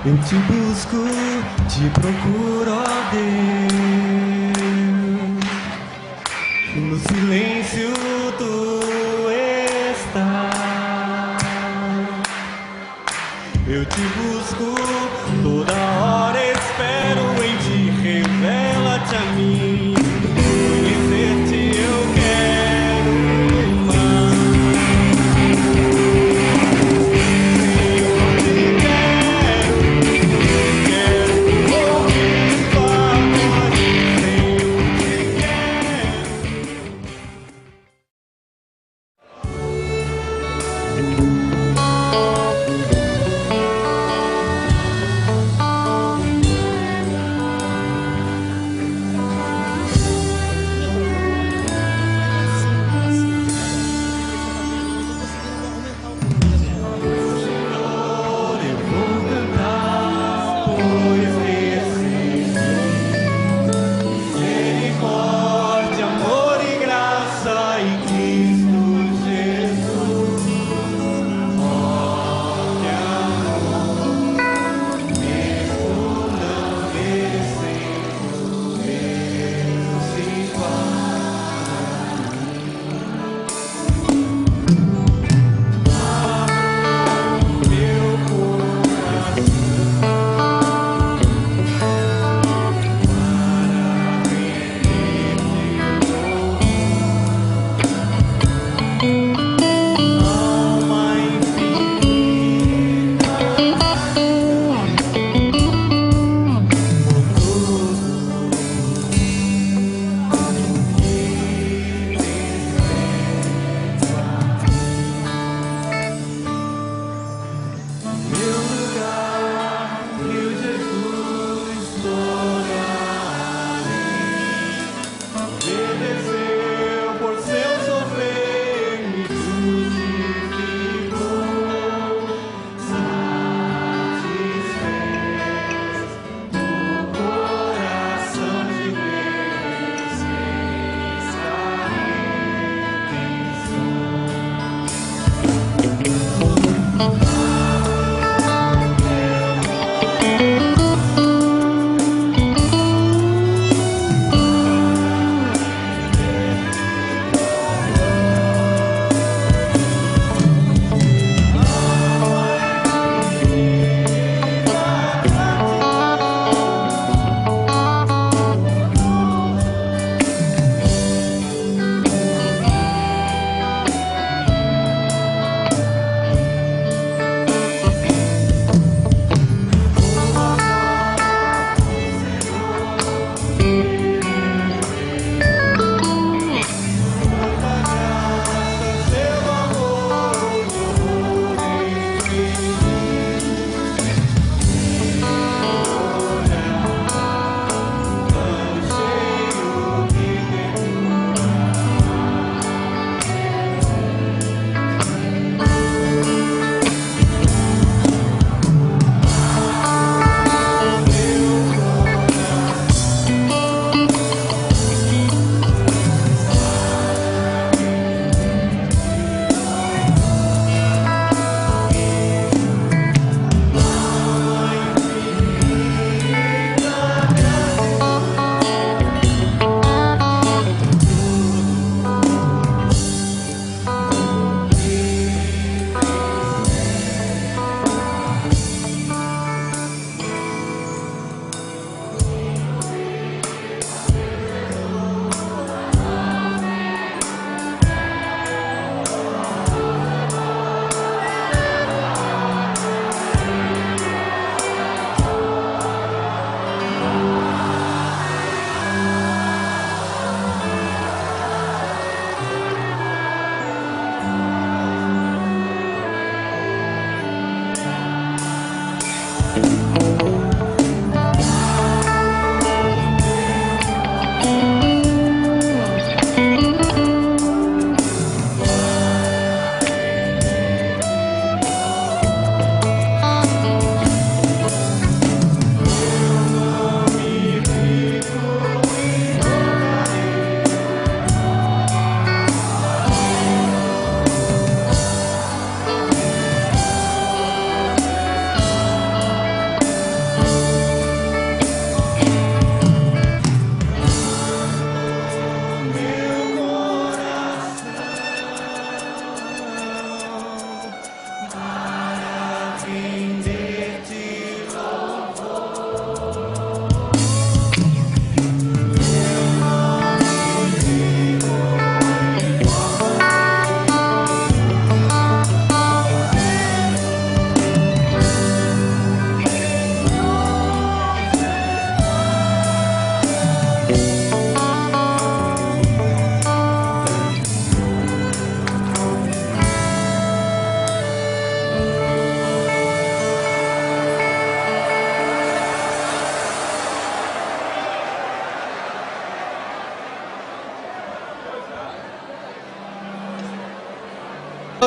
Eu te busco, te procuro, ó Deus. No silêncio tu estás. Eu te busco, toda hora espero em ti, revela-te a mim. Conhecer-te eu quero mais.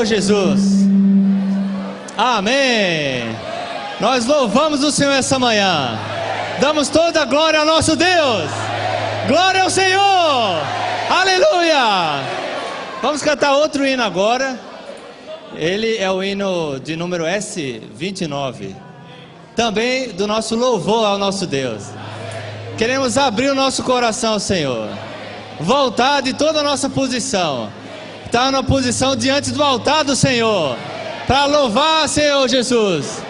Jesus. Amém. Nós louvamos o Senhor essa manhã. Damos toda a glória ao nosso Deus. Glória ao Senhor. Aleluia. Vamos cantar outro hino agora. Ele é o hino de número S29. Também do nosso louvor ao nosso Deus. Queremos abrir o nosso coração ao Senhor. Voltar de toda a nossa posição. Estar na posição diante do altar do Senhor. Para louvar, Senhor Jesus.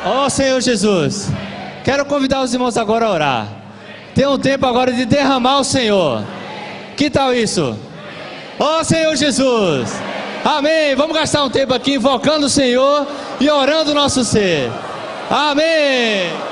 Ó Senhor Jesus, quero convidar os irmãos agora a orar. Tem um tempo agora de derramar o Senhor. Que tal isso? Ó Senhor Jesus, amém. Vamos gastar um tempo aqui invocando o Senhor e orando o nosso ser. Amém.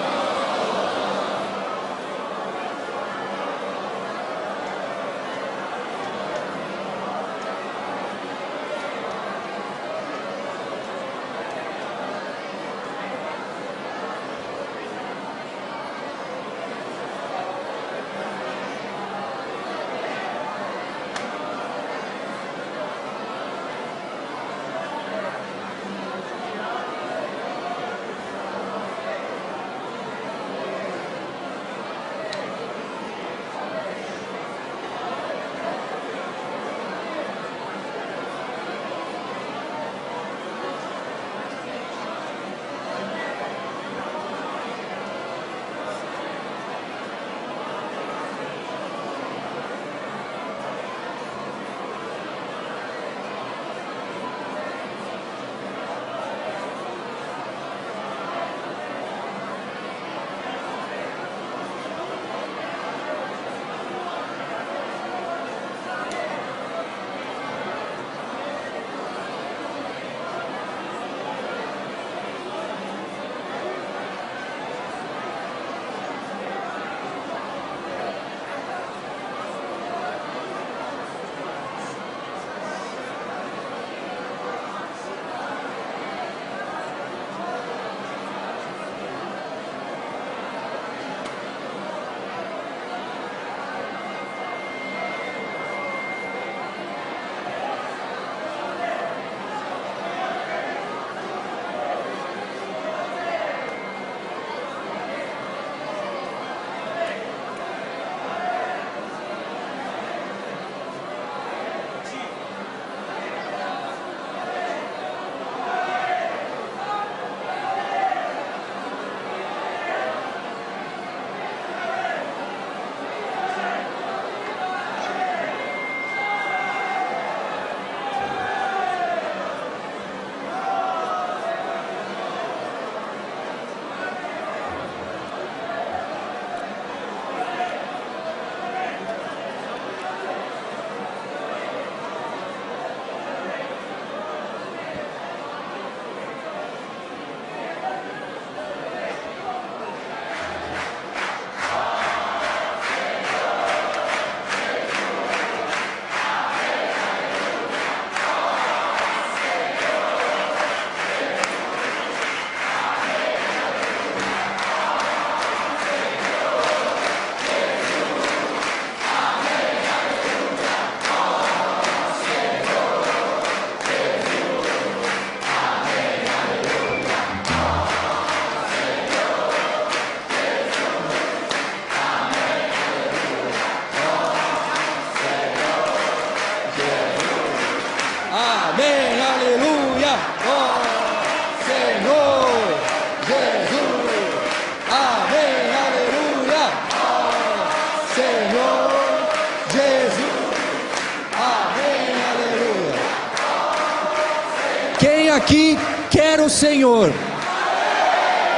Quem aqui quer o Senhor?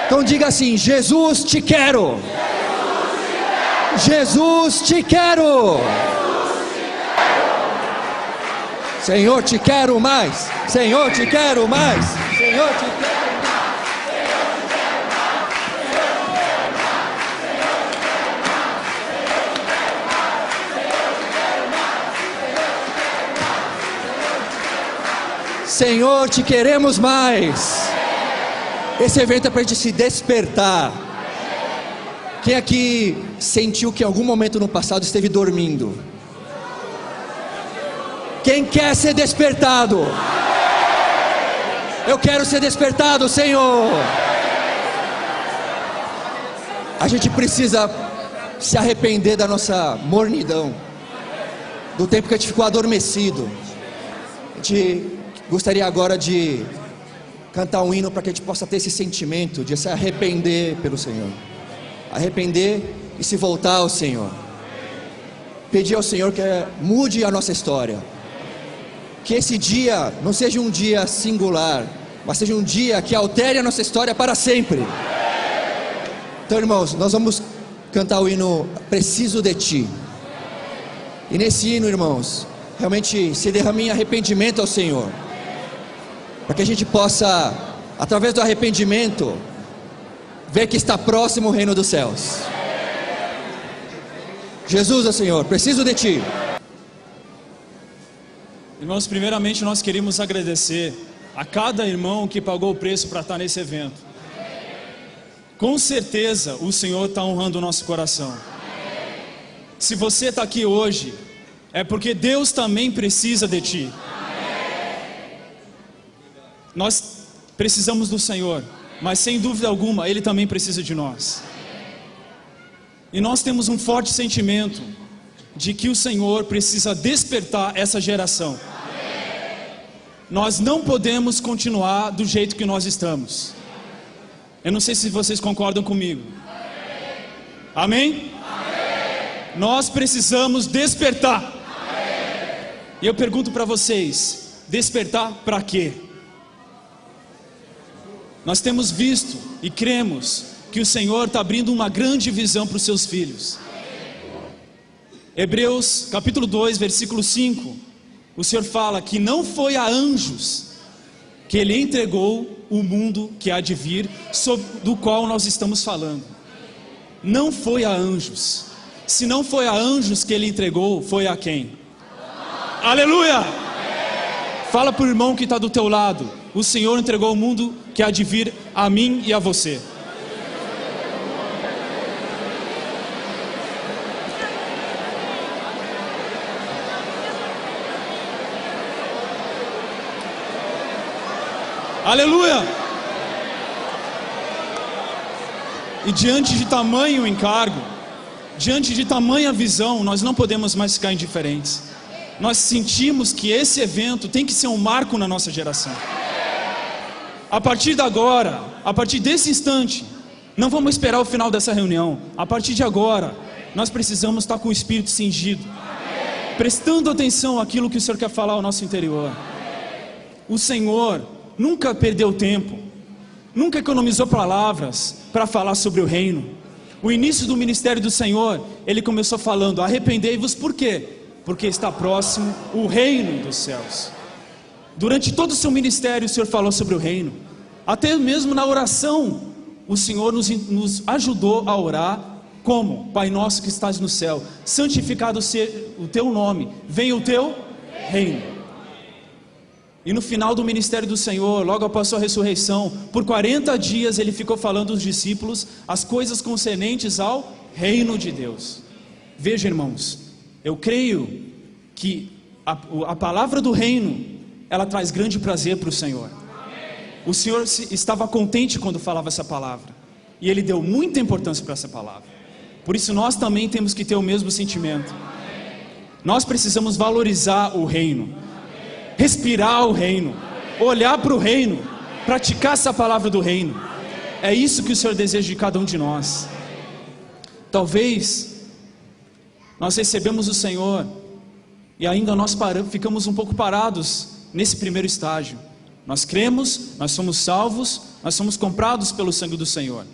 Então diga assim: Jesus, te quero. Jesus, te quero. Senhor, te quero mais. Senhor, te quero mais. Senhor, te quero mais. Senhor, te queremos mais. Esse evento é para a gente se despertar. Quem aqui sentiu que em algum momento no passado esteve dormindo? Quem quer ser despertado? Eu quero ser despertado, Senhor. A gente precisa se arrepender da nossa mornidão, do tempo que a gente ficou adormecido. A gente gostaria agora de cantar um hino para que a gente possa ter esse sentimento de se arrepender pelo Senhor. Arrepender e se voltar ao Senhor. Pedir ao Senhor que mude a nossa história. Que esse dia não seja um dia singular, mas seja um dia que altere a nossa história para sempre. Então, irmãos, nós vamos cantar o hino Preciso de Ti. E nesse hino, irmãos, realmente se derrame em arrependimento ao Senhor, para que a gente possa, através do arrependimento, ver que está próximo o reino dos céus. Jesus, ó Senhor, preciso de Ti. Irmãos, primeiramente nós queremos agradecer a cada irmão que pagou o preço para estar nesse evento. Com certeza o Senhor está honrando o nosso coração. Se você está aqui hoje, é porque Deus também precisa de ti. Nós precisamos do Senhor, mas sem dúvida alguma Ele também precisa de nós. E nós temos um forte sentimento de que o Senhor precisa despertar essa geração. Nós não podemos continuar do jeito que nós estamos. Eu não sei se vocês concordam comigo. Amém? Nós precisamos despertar. E eu pergunto para vocês: despertar para quê? Nós temos visto e cremos que o Senhor está abrindo uma grande visão para os seus filhos. Hebreus capítulo 2, versículo 5, o Senhor fala que não foi a anjos que Ele entregou o mundo que há de vir, do qual nós estamos falando. Não foi a anjos. Se não foi a anjos que Ele entregou, foi a quem? Aleluia! Fala para o irmão que está do teu lado: o Senhor entregou o mundo que há de vir a mim e a você. Aleluia! E diante de tamanho encargo, diante de tamanha visão, nós não podemos mais ficar indiferentes. Nós sentimos que esse evento tem que ser um marco na nossa geração. A partir de agora, a partir desse instante, não vamos esperar o final dessa reunião. A partir de agora, nós precisamos estar com o espírito cingido, prestando atenção àquilo que o Senhor quer falar ao nosso interior. O Senhor nunca perdeu tempo, nunca economizou palavras para falar sobre o reino. O início do ministério do Senhor, Ele começou falando: arrependei-vos. Por quê? Porque está próximo o reino dos céus. Durante todo o seu ministério, o Senhor falou sobre o reino. Até mesmo na oração, o Senhor nos ajudou a orar como? Pai nosso que estás no céu, santificado seja o teu nome, venha o teu reino. E no final do ministério do Senhor, logo após sua ressurreição, por 40 dias Ele ficou falando aos discípulos as coisas concernentes ao reino de Deus. Veja, irmãos, eu creio que a palavra do reino, ela traz grande prazer para o Senhor. O Senhor estava contente quando falava essa palavra, e Ele deu muita importância para essa palavra. Por isso nós também temos que ter o mesmo sentimento. Nós precisamos valorizar o reino, respirar o reino, olhar para o reino, praticar essa palavra do reino. É isso que o Senhor deseja de cada um de nós. Talvez nós recebemos o Senhor e ainda nós ficamos um pouco parados nesse primeiro estágio. Nós cremos, nós somos salvos, nós somos comprados pelo sangue do Senhor.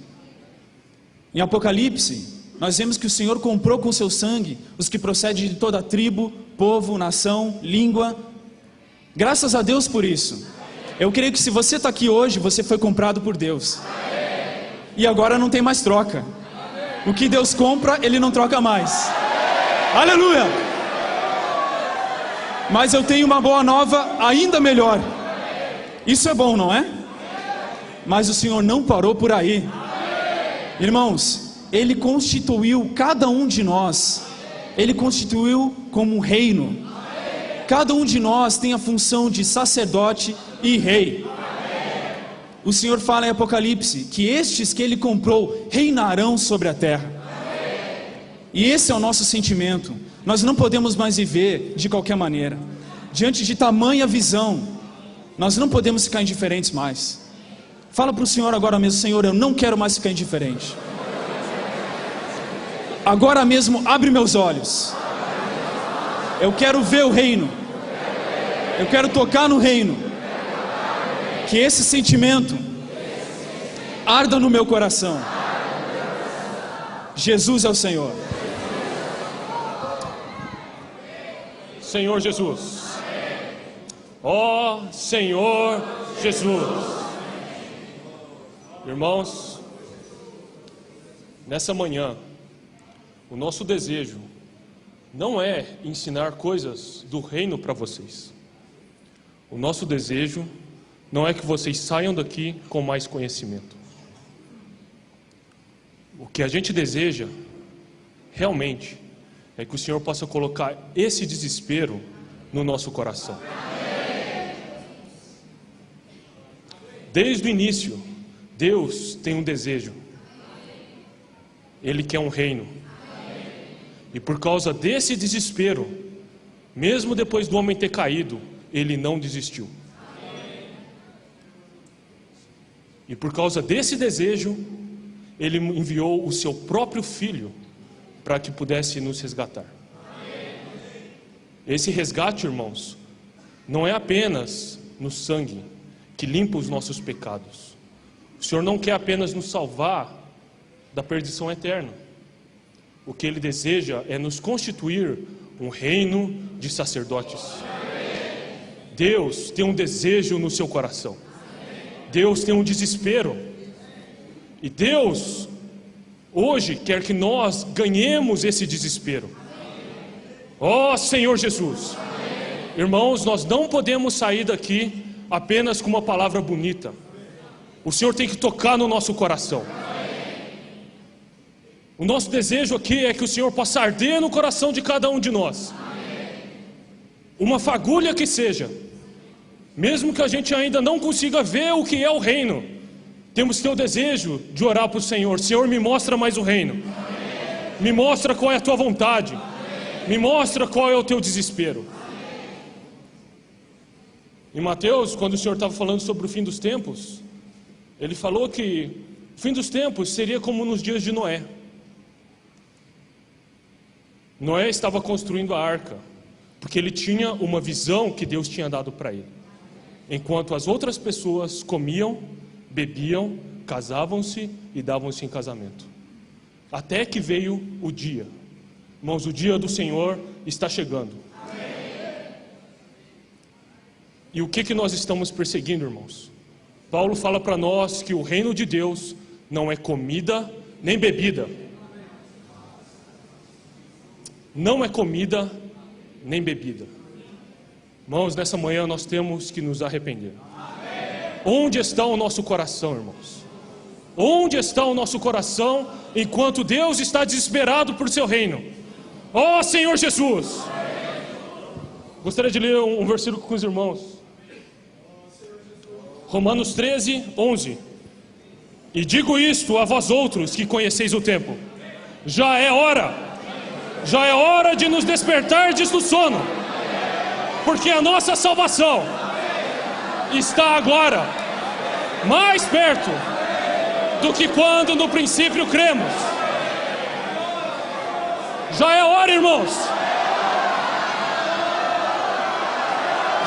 Em Apocalipse, nós vemos que o Senhor comprou com seu sangue os que procedem de toda tribo, povo, nação, língua. Graças a Deus por isso. Eu creio que se você está aqui hoje, você foi comprado por Deus. E agora não tem mais troca. O que Deus compra, Ele não troca mais. Aleluia! Mas eu tenho uma boa nova ainda melhor. Isso é bom, não é? Mas o Senhor não parou por aí. Irmãos, Ele constituiu cada um de nós, Ele constituiu como um reino. Cada um de nós tem a função de sacerdote e rei. O Senhor fala em Apocalipse que estes que Ele comprou reinarão sobre a terra. E esse é o nosso sentimento. Nós não podemos mais viver de qualquer maneira. Diante de tamanha visão, nós não podemos ficar indiferentes mais. Fala para o Senhor agora mesmo: Senhor, eu não quero mais ficar indiferente. Agora mesmo abre meus olhos. Eu quero ver o reino. Eu quero tocar no reino. Que esse sentimento arda no meu coração. Jesus é o Senhor. Senhor Jesus. Ó Senhor Jesus. Irmãos, nessa manhã, o nosso desejo não é ensinar coisas do reino para vocês. O nosso desejo não é que vocês saiam daqui com mais conhecimento. O que a gente deseja, realmente, é que o Senhor possa colocar esse desespero no nosso coração. Desde o início, Deus tem um desejo. Ele quer um reino. E por causa desse desespero, mesmo depois do homem ter caído, Ele não desistiu. E por causa desse desejo, Ele enviou o seu próprio Filho para que pudesse nos resgatar. Esse resgate, irmãos, não é apenas no sangue que limpa os nossos pecados. O Senhor não quer apenas nos salvar da perdição eterna. O que Ele deseja é nos constituir um reino de sacerdotes. Deus tem um desejo no seu coração. Deus tem um desespero. E Deus hoje quer que nós ganhemos esse desespero. Ó Senhor Jesus. Irmãos, nós não podemos sair daqui apenas com uma palavra bonita. O Senhor tem que tocar no nosso coração. O nosso desejo aqui é que o Senhor possa arder no coração de cada um de nós. Uma fagulha que seja. Mesmo que a gente ainda não consiga ver o que é o reino, temos que ter o desejo de orar para o Senhor. Senhor, me mostra mais o reino. Me mostra qual é a tua vontade. Me mostra qual é o teu desespero. Em Mateus, quando o Senhor estava falando sobre o fim dos tempos, Ele falou que o fim dos tempos seria como nos dias de Noé. Noé estava construindo a arca, porque ele tinha uma visão que Deus tinha dado para ele. Enquanto as outras pessoas comiam, bebiam, casavam-se e davam-se em casamento. Até que veio o dia. Irmãos, o dia do Senhor está chegando. E o que nós estamos perseguindo, irmãos? Paulo fala para nós que o reino de Deus não é comida nem bebida. Não é comida nem bebida. Irmãos, nessa manhã nós temos que nos arrepender. Onde está o nosso coração, irmãos? Onde está o nosso coração enquanto Deus está desesperado por seu reino? Ó Senhor Jesus! Gostaria de ler um versículo com os irmãos. Romanos 13, 11. E digo isto a vós outros que conheceis o tempo. Já é hora de nos despertardes do sono, porque a nossa salvação está agora mais perto do que quando no princípio cremos. Já é hora, irmãos.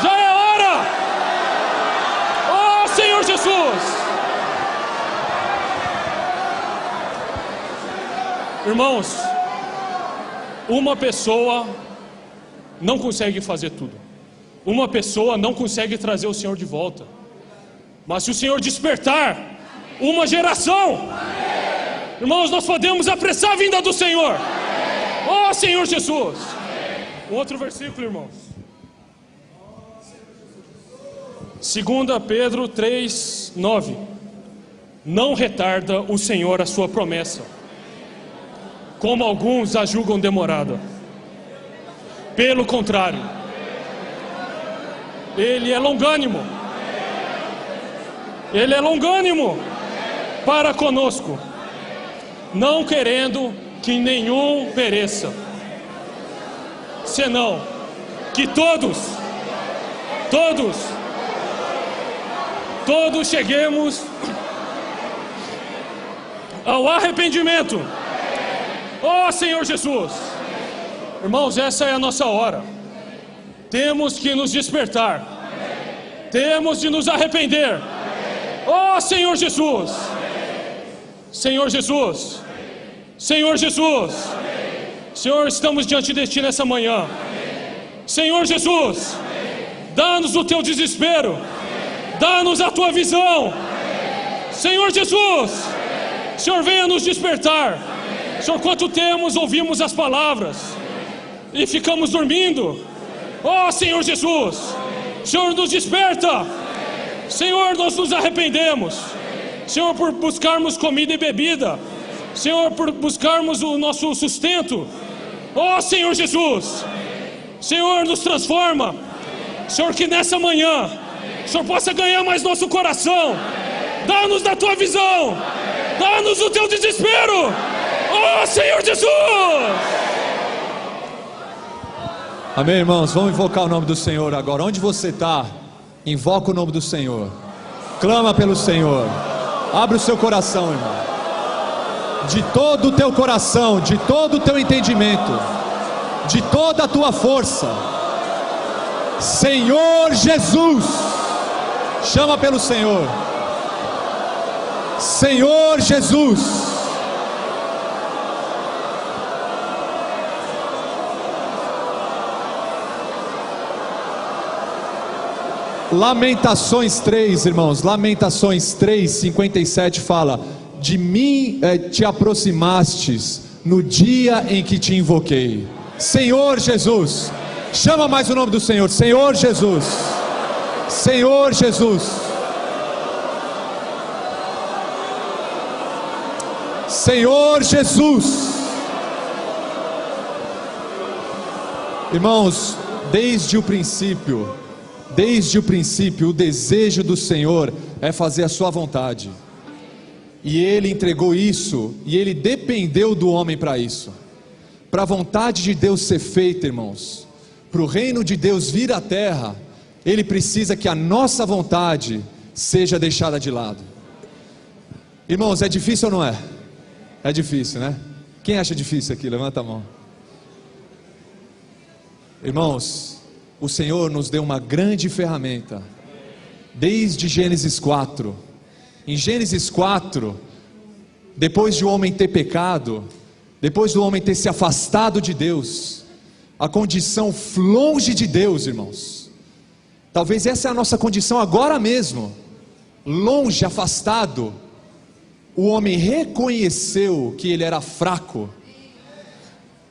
Já é hora. Irmãos, uma pessoa não consegue fazer tudo. Uma pessoa não consegue trazer o Senhor de volta. Mas se o Senhor despertar uma geração, irmãos, nós podemos apressar a vinda do Senhor. Oh, Senhor Jesus. Um outro versículo, irmãos. 2 Pedro 3:9. Não retarda o Senhor a sua promessa, como alguns a julgam demorada. Pelo contrário, Ele é longânimo. Ele é longânimo para conosco, não querendo que nenhum pereça, senão que todos cheguemos ao arrependimento. Oh, Senhor Jesus. Irmãos, essa é a nossa hora. Temos que nos despertar. Temos de nos arrepender. Oh, Senhor Jesus. Senhor Jesus. Senhor Jesus. Senhor, estamos diante de Ti nessa manhã. Senhor Jesus, dá-nos o Teu desespero. Dá-nos a Tua visão. Senhor Jesus, Senhor, venha nos despertar. Senhor, quanto temos, ouvimos as palavras e ficamos dormindo. Oh, Senhor Jesus, Senhor, nos desperta. Senhor, nós nos arrependemos. Senhor, por buscarmos comida e bebida. Senhor, por buscarmos o nosso sustento. Oh, Senhor Jesus, Senhor, nos transforma. Senhor, que nessa manhã o Senhor possa ganhar mais nosso coração. Dá-nos da Tua visão. Dá-nos o Teu desespero. Oh, Senhor Jesus. Amém, irmãos? Vamos invocar o nome do Senhor agora. Onde você está, invoca o nome do Senhor. Clama pelo Senhor. Abre o seu coração, irmão. De todo o teu coração, de todo o teu entendimento, de toda a tua força. Senhor Jesus. Chama pelo Senhor. Senhor Jesus. Lamentações 3, irmãos. Lamentações 3:57 fala: de mim te aproximastes no dia em que te invoquei. Senhor Jesus. Chama mais o nome do Senhor. Senhor Jesus. Senhor Jesus. Senhor Jesus. Irmãos, desde o princípio, o desejo do Senhor é fazer a sua vontade. E Ele entregou isso, e Ele dependeu do homem para isso. Para a vontade de Deus ser feita, irmãos, para o reino de Deus vir à terra, Ele precisa que a nossa vontade seja deixada de lado. Irmãos, é difícil ou não é? É difícil, né? Quem acha difícil aqui? Levanta a mão. Irmãos, o Senhor nos deu uma grande ferramenta, desde Gênesis 4. Em Gênesis 4, depois de o homem ter pecado, depois do homem ter se afastado de Deus, a condição longe de Deus, irmãos, talvez essa é a nossa condição agora mesmo, longe, afastado. O homem reconheceu que ele era fraco.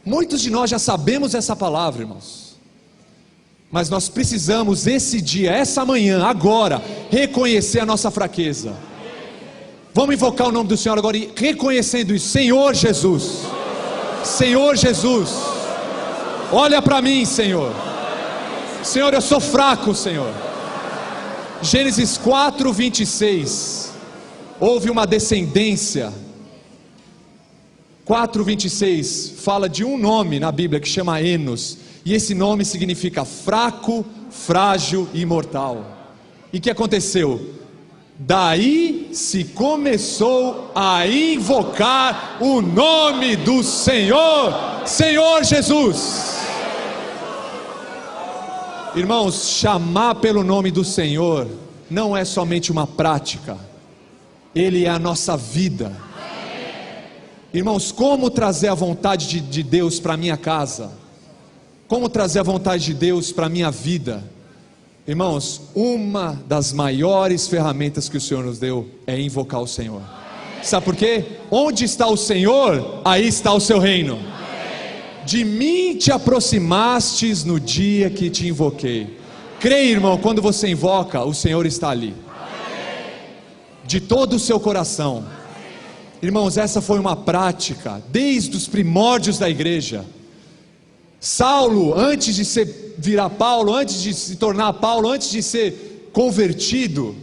Muitos de nós já sabemos essa palavra, irmãos, mas nós precisamos esse dia, essa manhã, agora, reconhecer a nossa fraqueza. Vamos invocar o nome do Senhor agora e reconhecendo isso. Senhor Jesus. Senhor Jesus. Olha para mim, Senhor. Senhor, eu sou fraco, Senhor. Gênesis 4:26. Houve uma descendência. 4:26 fala de um nome na Bíblia que chama Enos. E esse nome significa fraco, frágil e imortal. E o que aconteceu? Daí se começou a invocar o nome do Senhor, Senhor Jesus. Irmãos, chamar pelo nome do Senhor não é somente uma prática, Ele é a nossa vida. Irmãos, como trazer a vontade de Deus para a minha casa? Como trazer a vontade de Deus para a minha vida? Irmãos, uma das maiores ferramentas que o Senhor nos deu é invocar o Senhor. Sabe por quê? Onde está o Senhor, aí está o seu reino. De mim te aproximastes no dia que te invoquei. Creia, irmão, quando você invoca, o Senhor está ali. De todo o seu coração. Irmãos, essa foi uma prática desde os primórdios da igreja. Saulo, antes de virar Paulo, antes de se tornar Paulo, antes de ser convertido,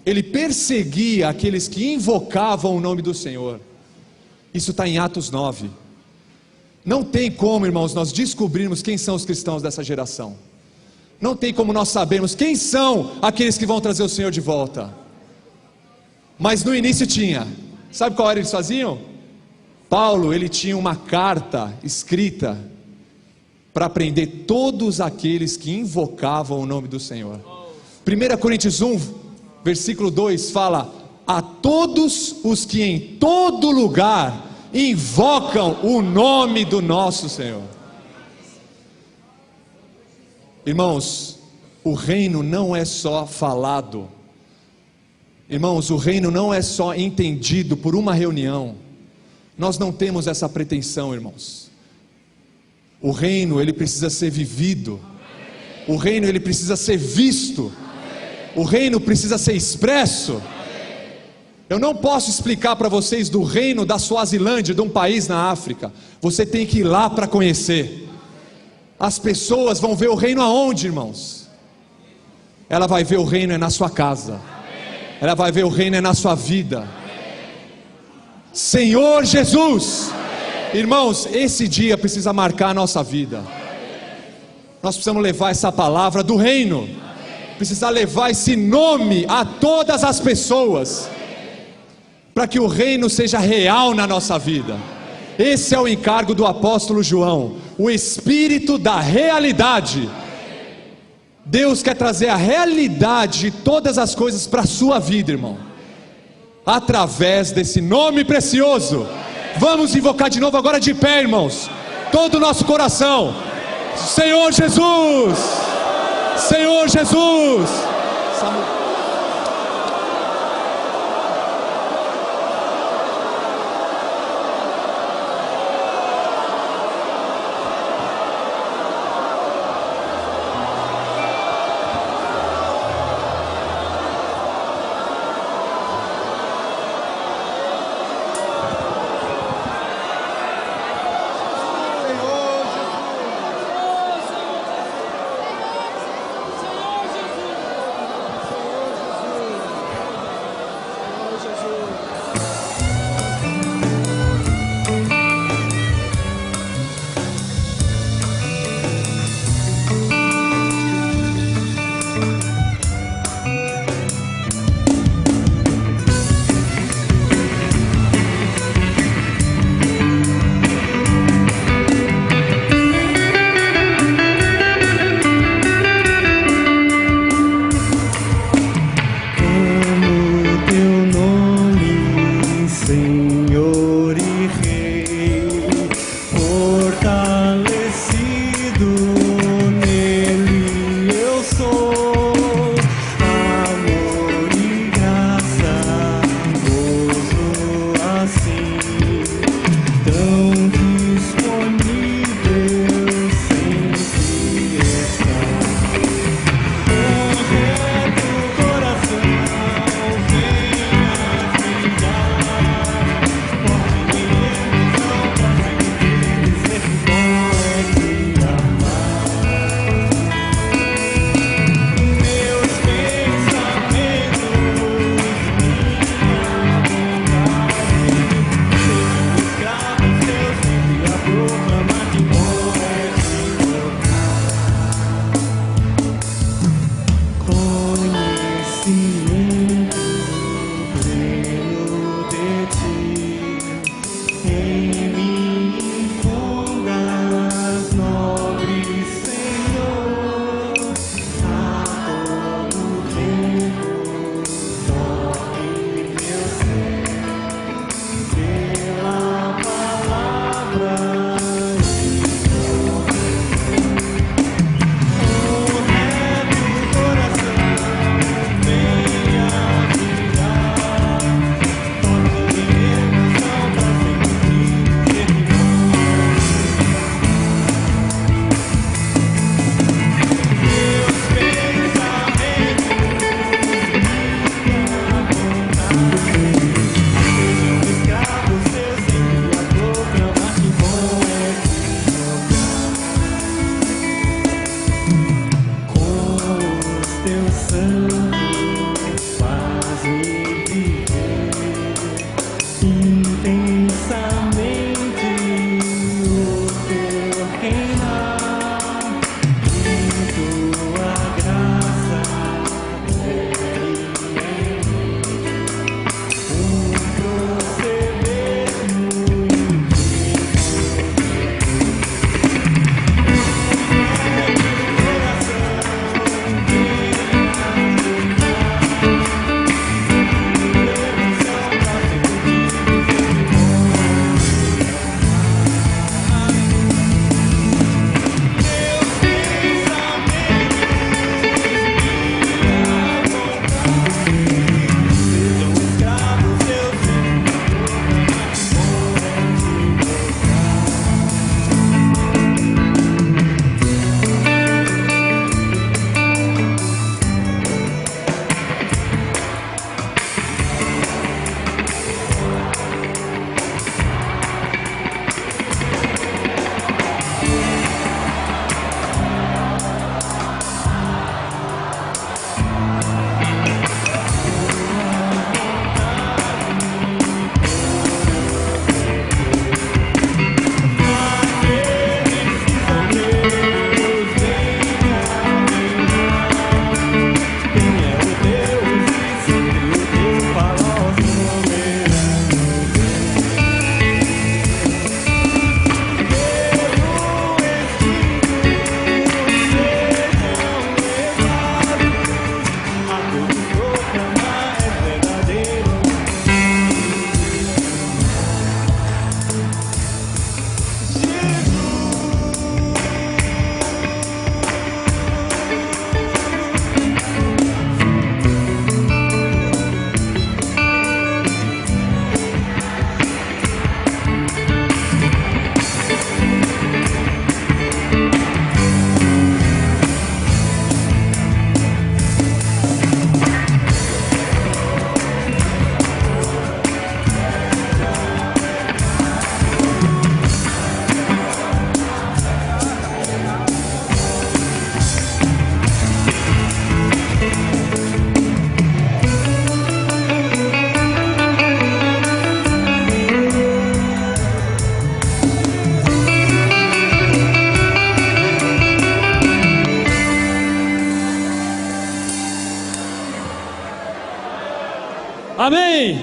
ele perseguia aqueles que invocavam o nome do Senhor. Isso está em Atos 9. Não tem como, irmãos, nós descobrirmos quem são os cristãos dessa geração. Não tem como nós sabermos quem são aqueles que vão trazer o Senhor de volta. Mas no início tinha. Sabe qual era eles faziam? Paulo, ele tinha uma carta escrita para prender todos aqueles que invocavam o nome do Senhor. 1 Coríntios 1, versículo 2 fala: a todos os que em todo lugar invocam o nome do nosso Senhor. Irmãos, o reino não é só falado. Irmãos, o reino não é só entendido por uma reunião. Nós não temos essa pretensão, irmãos. O reino, ele precisa ser vivido. O reino, ele precisa ser visto. O reino precisa ser expresso. Eu não posso explicar para vocês do reino da Suazilândia, de um país na África. Você tem que ir lá para conhecer. As pessoas vão ver o reino aonde, irmãos? Ela vai ver o reino é na sua casa. Ela vai ver o reino é na sua vida. Senhor Jesus. Irmãos, esse dia precisa marcar a nossa vida. Nós precisamos levar essa palavra do reino. Precisa levar esse nome a todas as pessoas, para que o reino seja real na nossa vida. Esse é o encargo do apóstolo João, o espírito da realidade. Deus quer trazer a realidade de todas as coisas para a sua vida, irmão, através desse nome precioso. Vamos invocar de novo agora de pé, irmãos, todo o nosso coração. Senhor Jesus, Senhor Jesus. Amém?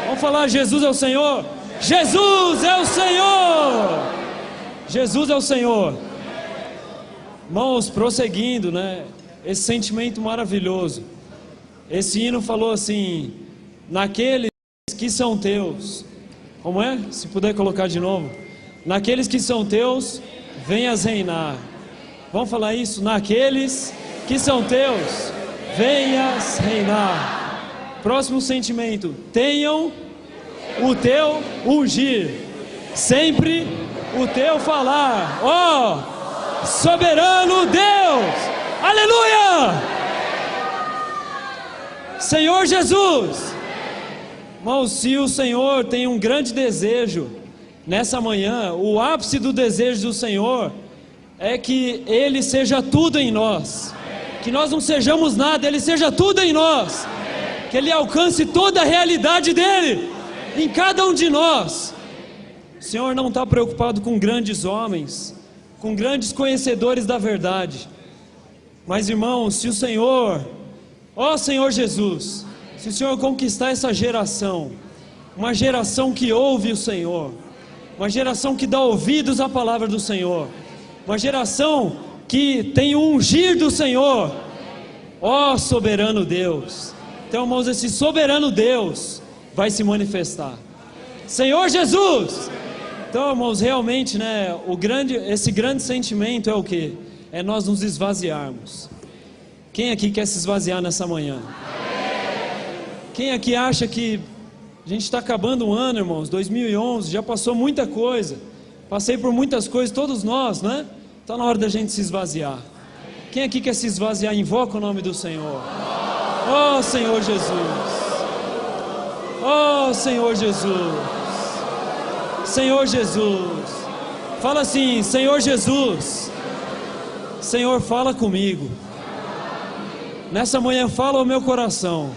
Vamos falar: Jesus é o Senhor. Jesus é o Senhor. Jesus é o Senhor. Irmãos, prosseguindo, né? Esse sentimento maravilhoso. Esse hino falou assim: naqueles que são teus. Como é? Se puder colocar de novo. Naqueles que são teus, venhas reinar. Vamos falar isso? Naqueles que são teus, venhas reinar. Próximo sentimento: tenham o teu ungir, sempre o teu falar. Ó, soberano Deus, aleluia! Senhor Jesus. Irmãos, se o Senhor tem um grande desejo nessa manhã, o ápice do desejo do Senhor é que Ele seja tudo em nós, que nós não sejamos nada, Ele seja tudo em nós, que Ele alcance toda a realidade dEle em cada um de nós. O Senhor não está preocupado com grandes homens, com grandes conhecedores da verdade, mas irmãos, se o Senhor, ó Senhor Jesus, se o Senhor conquistar essa geração, uma geração que ouve o Senhor, uma geração que dá ouvidos à palavra do Senhor, uma geração que tem o ungir do Senhor, ó soberano Deus. Então, irmãos, esse soberano Deus vai se manifestar. Senhor Jesus. Então, irmãos, realmente, né, esse grande sentimento é o quê? É nós nos esvaziarmos. Quem aqui quer se esvaziar nessa manhã? Quem aqui acha que a gente está acabando o ano, irmãos? 2011, já passou muita coisa. Passei por muitas coisas, todos nós, né? Está na hora da gente se esvaziar. Quem aqui quer se esvaziar? Invoca o nome do Senhor. Oh Senhor Jesus. Oh Senhor Jesus. Senhor Jesus. Fala assim: Senhor Jesus. Senhor, fala comigo. Nessa manhã fala ao meu coração.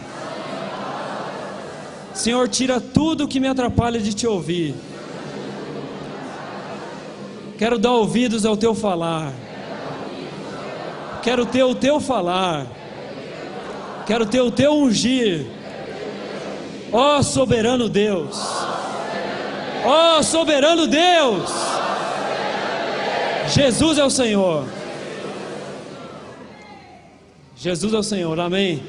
Senhor, tira tudo que me atrapalha de te ouvir. Quero dar ouvidos ao teu falar. Quero ter o teu falar. Quero ter o teu ungir. Ó soberano Deus. Ó soberano Deus. Jesus é o Senhor. Jesus é o Senhor, amém?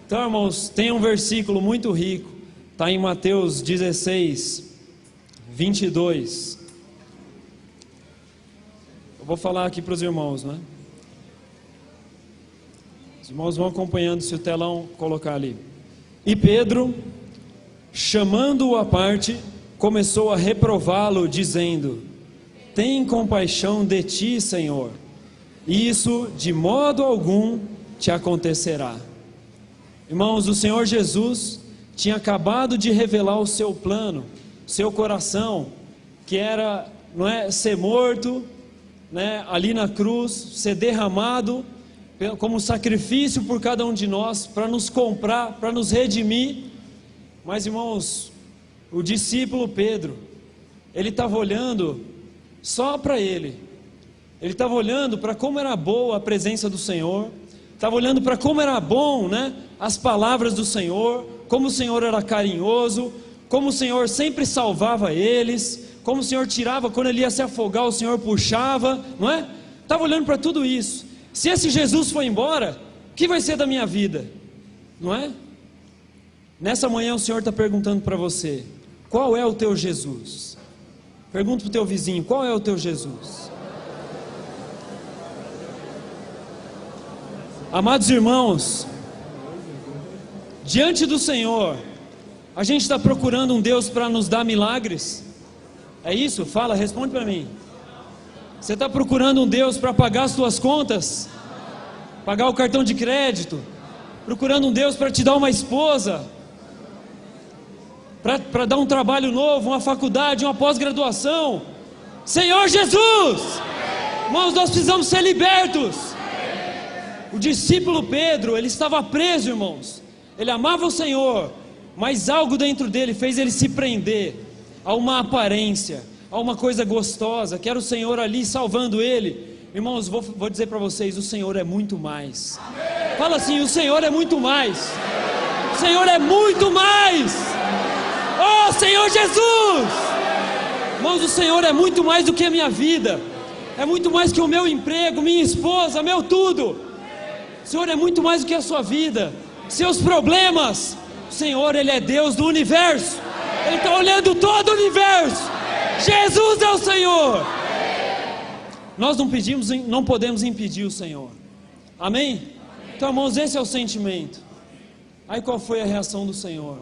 Então, irmãos, tem um versículo muito rico, está em Mateus 16, 22. Eu vou falar aqui para os irmãos, né? Os irmãos vão acompanhando, se o telão colocar ali. E Pedro, chamando-o à parte, começou a reprová-lo, dizendo: tem compaixão de ti, Senhor, isso de modo algum te acontecerá. Irmãos, o Senhor Jesus tinha acabado de revelar o seu plano, seu coração, que era, não é, ser morto, né, ali na cruz, ser derramado como sacrifício por cada um de nós, para nos comprar, para nos redimir. Mas, irmãos, o discípulo Pedro, ele estava olhando só para ele estava olhando para como era boa a presença do Senhor, estava olhando para como era bom, né, as palavras do Senhor, como o Senhor era carinhoso, como o Senhor sempre salvava eles, como o Senhor tirava, quando ele ia se afogar, o Senhor puxava, não é? Estava olhando para tudo isso. Se esse Jesus for embora, o que vai ser da minha vida? Não é? Nessa manhã o Senhor está perguntando para você: qual é o teu Jesus? Pergunta para o teu vizinho: qual é o teu Jesus? Amados irmãos, diante do Senhor, a gente está procurando um Deus para nos dar milagres? É isso? Fala, responde para mim. Você está procurando um Deus para pagar as suas contas? Pagar o cartão de crédito? Procurando um Deus para te dar uma esposa? Para dar um trabalho novo, uma faculdade, uma pós-graduação? Senhor Jesus! Irmãos, nós precisamos ser libertos. O discípulo Pedro, ele estava preso, irmãos. Ele amava o Senhor, mas algo dentro dele fez ele se prender a uma aparência, a uma coisa gostosa, que era o Senhor ali salvando ele. Irmãos, vou dizer para vocês: o Senhor é muito mais. Fala assim: o Senhor é muito mais. Senhor é muito mais. Oh, Senhor Jesus! Irmãos, o Senhor é muito mais do que a minha vida. É muito mais que o meu emprego, minha esposa, meu tudo. O Senhor é muito mais do que a sua vida, seus problemas. O Senhor, Ele é Deus do universo. Ele está olhando todo o universo. Jesus é o Senhor. Nós não podemos impedir o Senhor. Amém? Então, irmãos, esse é o sentimento. Aí qual foi a reação do Senhor?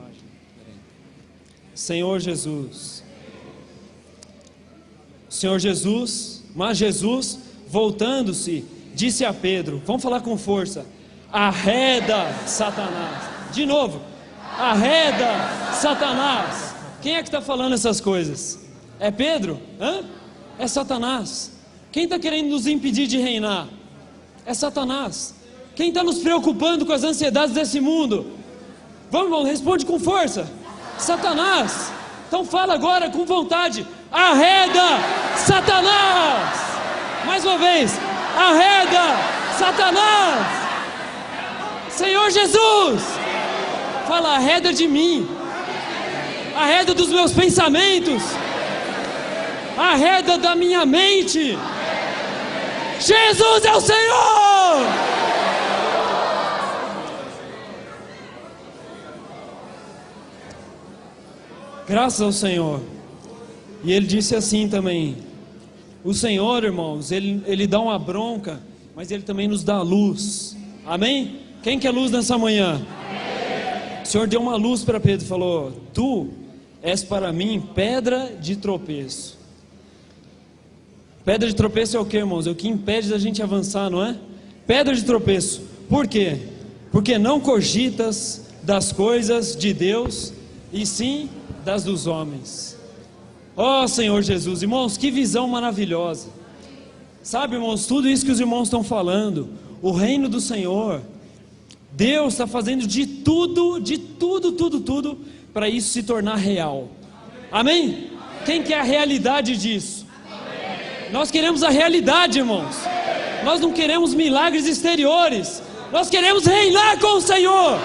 Senhor Jesus. Senhor Jesus, mas Jesus, voltando-se, disse a Pedro, vamos falar com força: arreda, Satanás. De novo, arreda, Satanás. Quem é que está falando essas coisas? É Pedro? Hã? É Satanás. Quem está querendo nos impedir de reinar? É Satanás. Quem está nos preocupando com as ansiedades desse mundo? Vamos, irmão, responde com força: Satanás. Então fala agora com vontade: arreda, Satanás. Mais uma vez: arreda, Satanás. Senhor Jesus, fala: arreda de mim, arreda dos meus pensamentos, arreda da minha mente. Jesus é o Senhor. Graças ao Senhor. E ele disse assim também: o Senhor, irmãos, ele dá uma bronca, mas Ele também nos dá luz. Amém? Quem quer luz nessa manhã? Amém. O Senhor deu uma luz para Pedro e falou: tu és para mim pedra de tropeço. Pedra de tropeço é o que, irmãos? É o que impede da gente avançar, não é? Pedra de tropeço. Por quê? Porque não cogitas das coisas de Deus, e sim das dos homens. Ó Senhor Jesus, irmãos, que visão maravilhosa. Sabe, irmãos, tudo isso que os irmãos estão falando, o reino do Senhor, Deus está fazendo de tudo, para isso se tornar real. Amém? Quem quer a realidade disso? Nós queremos a realidade, irmãos. Nós não queremos milagres exteriores. Nós queremos reinar com o Senhor.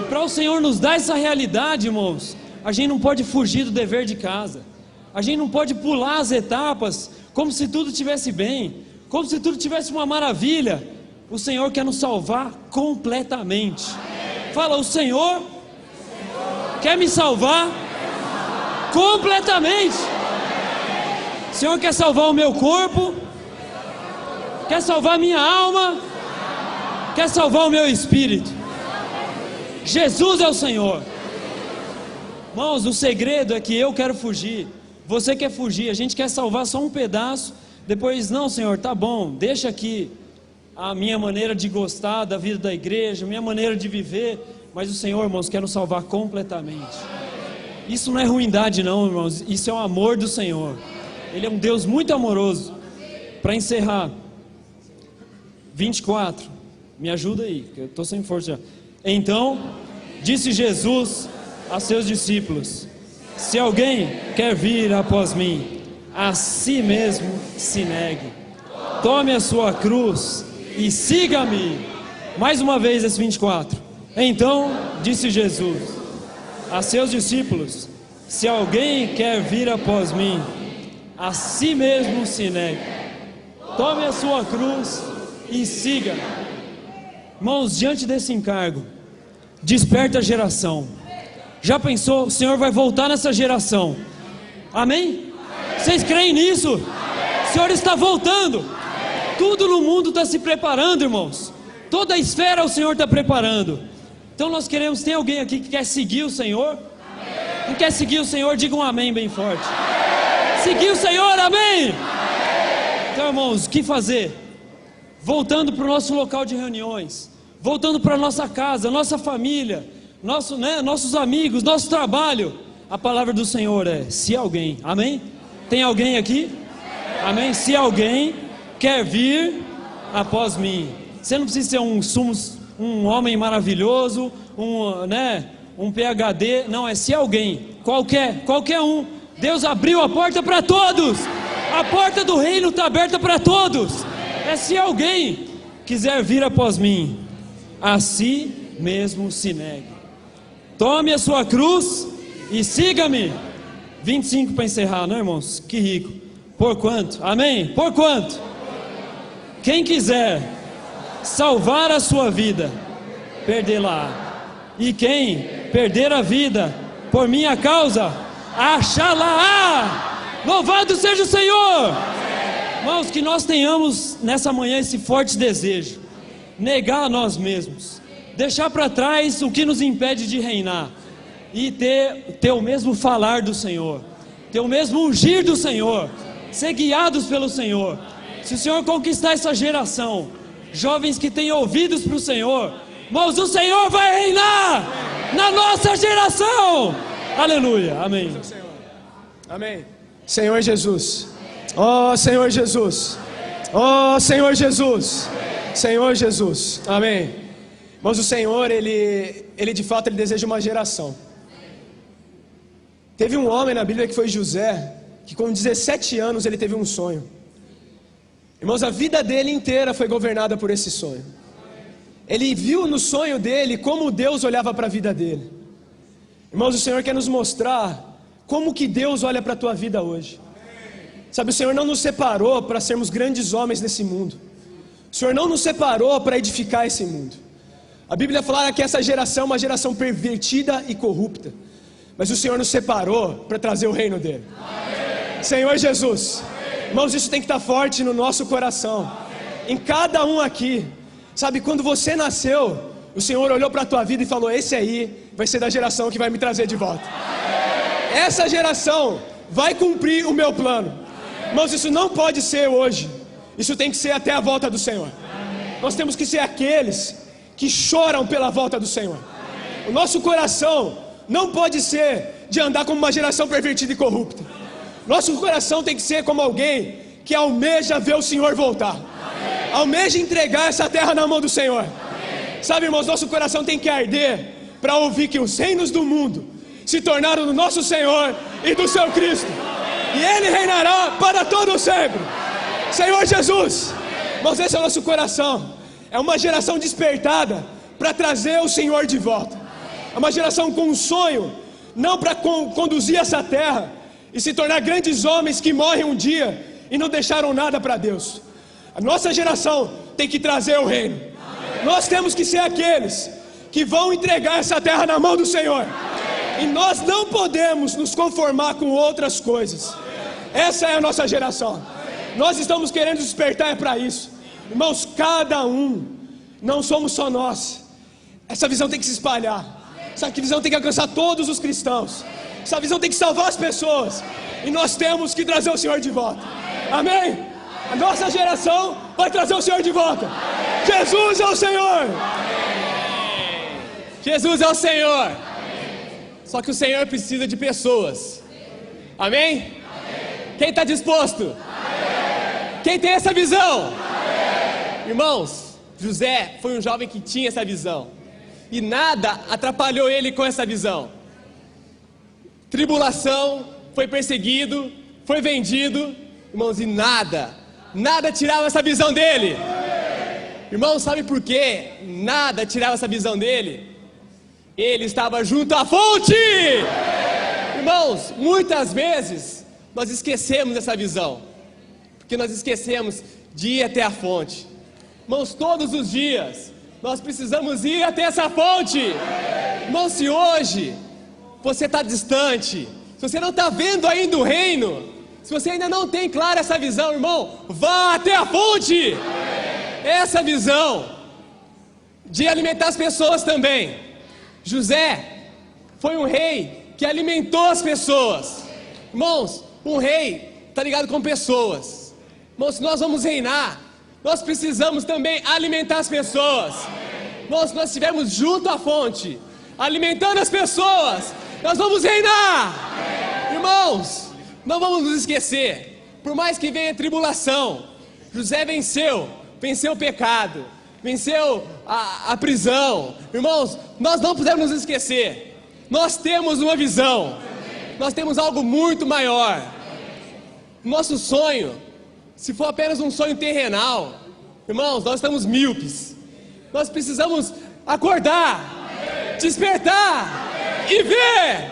E para o Senhor nos dar essa realidade, irmãos, a gente não pode fugir do dever de casa. A gente não pode pular as etapas como se tudo estivesse bem, como se tudo tivesse uma maravilha. O Senhor quer nos salvar completamente. Fala: o Senhor quer me salvar completamente. O Senhor quer salvar o meu corpo, quer salvar a minha alma, quer salvar o meu espírito. Jesus é o Senhor. Irmãos, o segredo é que eu quero fugir, você quer fugir, a gente quer salvar só um pedaço, depois: não, Senhor, tá bom, deixa aqui a minha maneira de gostar da vida da igreja, a minha maneira de viver, mas o Senhor, irmãos, quer nos salvar completamente. Isso não é ruindade não, irmãos, isso é o amor do Senhor. Ele é um Deus muito amoroso. Para encerrar, 24, me ajuda aí, que eu estou sem força já. Então disse Jesus a seus discípulos: se alguém quer vir após mim, a si mesmo se negue, tome a sua cruz e siga-me. Mais uma vez esse 24. Então disse Jesus a seus discípulos: se alguém quer vir após mim, a si mesmo se negue, tome a sua cruz e siga. Irmãos, diante desse encargo, desperta a geração. Já pensou? O Senhor vai voltar nessa geração. Amém? Vocês creem nisso? O Senhor está voltando. Tudo no mundo está se preparando, irmãos. Toda a esfera o Senhor está preparando. Então nós queremos, tem alguém aqui que quer seguir o Senhor? Quem quer seguir o Senhor, diga um amém bem forte. Seguir o Senhor, amém? Então, irmãos, o que fazer? Voltando para o nosso local de reuniões, voltando para a nossa casa, nossa família, nossos amigos, nosso trabalho. A palavra do Senhor é: se alguém, amém? Tem alguém aqui? Amém? Se alguém quer vir após mim. Você não precisa ser um homem maravilhoso, um PhD, não, é se alguém, qualquer um. Deus abriu a porta para todos. A porta do reino está aberta para todos. É se alguém quiser vir após mim, a si mesmo se negue. Tome a sua cruz e siga-me. 25 para encerrar, não, irmãos? Que rico. Por quanto? Amém? Por quanto? Quem quiser salvar a sua vida, perdê-la. E quem perder a vida por minha causa, achá-la. Louvado seja o Senhor. Irmãos, que nós tenhamos nessa manhã esse forte desejo, negar a nós mesmos, deixar para trás o que nos impede de reinar e ter o mesmo falar do Senhor, ter o mesmo ungir do Senhor, ser guiados pelo Senhor. Se o Senhor conquistar essa geração, jovens que têm ouvidos para o Senhor, irmãos, o Senhor vai reinar na nossa geração. Aleluia, amém. Amém. Senhor Jesus, ó Senhor Jesus, ó Senhor Jesus, Senhor Jesus, amém. Mas o Senhor, ele de fato, ele deseja uma geração. Teve um homem na Bíblia que foi José, que com 17 anos ele teve um sonho. Irmãos, a vida dele inteira foi governada por esse sonho. Ele viu no sonho dele como Deus olhava para a vida dele. Irmãos, o Senhor quer nos mostrar como que Deus olha para a tua vida hoje. Sabe, o Senhor não nos separou para sermos grandes homens nesse mundo. O Senhor não nos separou para edificar esse mundo. A Bíblia fala que essa geração é uma geração pervertida e corrupta. Mas o Senhor nos separou para trazer o reino dele. Senhor Jesus, irmãos, isso tem que estar forte no nosso coração. Em cada um aqui. Sabe, quando você nasceu, o Senhor olhou para a tua vida e falou: esse aí vai ser da geração que vai me trazer de volta. Essa geração vai cumprir o meu plano. Irmãos, isso não pode ser hoje. Isso tem que ser até a volta do Senhor. Nós temos que ser aqueles que choram pela volta do Senhor. O nosso coração não pode ser de andar como uma geração pervertida e corrupta. Nosso coração tem que ser como alguém que almeja ver o Senhor voltar. Almeja entregar essa terra na mão do Senhor. Sabe, irmãos, nosso coração tem que arder para ouvir que os reinos do mundo se tornaram do nosso Senhor e do seu Cristo, e Ele reinará para todo sempre. Senhor Jesus, irmãos, esse é o nosso coração. É uma geração despertada para trazer o Senhor de volta. É uma geração com um sonho, não para conduzir essa terra e se tornar grandes homens que morrem um dia e não deixaram nada para Deus. A nossa geração tem que trazer o reino. Nós temos que ser aqueles que vão entregar essa terra na mão do Senhor. E nós não podemos nos conformar com outras coisas. Essa é a nossa geração. Nós estamos querendo despertar para isso. Irmãos, cada um, não somos só nós. Essa visão tem que se espalhar. Essa visão tem que alcançar todos os cristãos. Essa visão tem que salvar as pessoas. E nós temos que trazer o Senhor de volta. Amém? A nossa geração vai trazer o Senhor de volta. Jesus é o Senhor. Jesus é o Senhor. Só que o Senhor precisa de pessoas. Amém? Quem está disposto? Quem tem essa visão? Irmãos, José foi um jovem que tinha essa visão. E nada atrapalhou ele com essa visão. Tribulação, foi perseguido, foi vendido. Irmãos, e nada tirava essa visão dele. Irmãos, sabe por quê? Nada tirava essa visão dele. Ele estava junto à fonte. Irmãos, muitas vezes nós esquecemos essa visão, porque nós esquecemos de ir até a fonte. Irmãos, todos os dias nós precisamos ir até essa fonte. Irmãos, se hoje você está distante, se você não está vendo ainda o reino, se você ainda não tem clara essa visão, irmão, vá até a fonte. Essa visão de alimentar as pessoas também. José foi um rei que alimentou as pessoas. Irmãos, um rei está ligado com pessoas. Irmãos, se nós vamos reinar, nós precisamos também alimentar as pessoas. Irmãos, se nós estivermos junto à fonte, alimentando as pessoas, nós vamos reinar. Irmãos, não vamos nos esquecer, por mais que venha tribulação, José venceu o pecado, venceu a prisão. Irmãos, nós não podemos nos esquecer, nós temos uma visão, nós temos algo muito maior. Nosso sonho, se for apenas um sonho terrenal, irmãos, nós estamos míopes. Nós precisamos acordar, despertar e ver.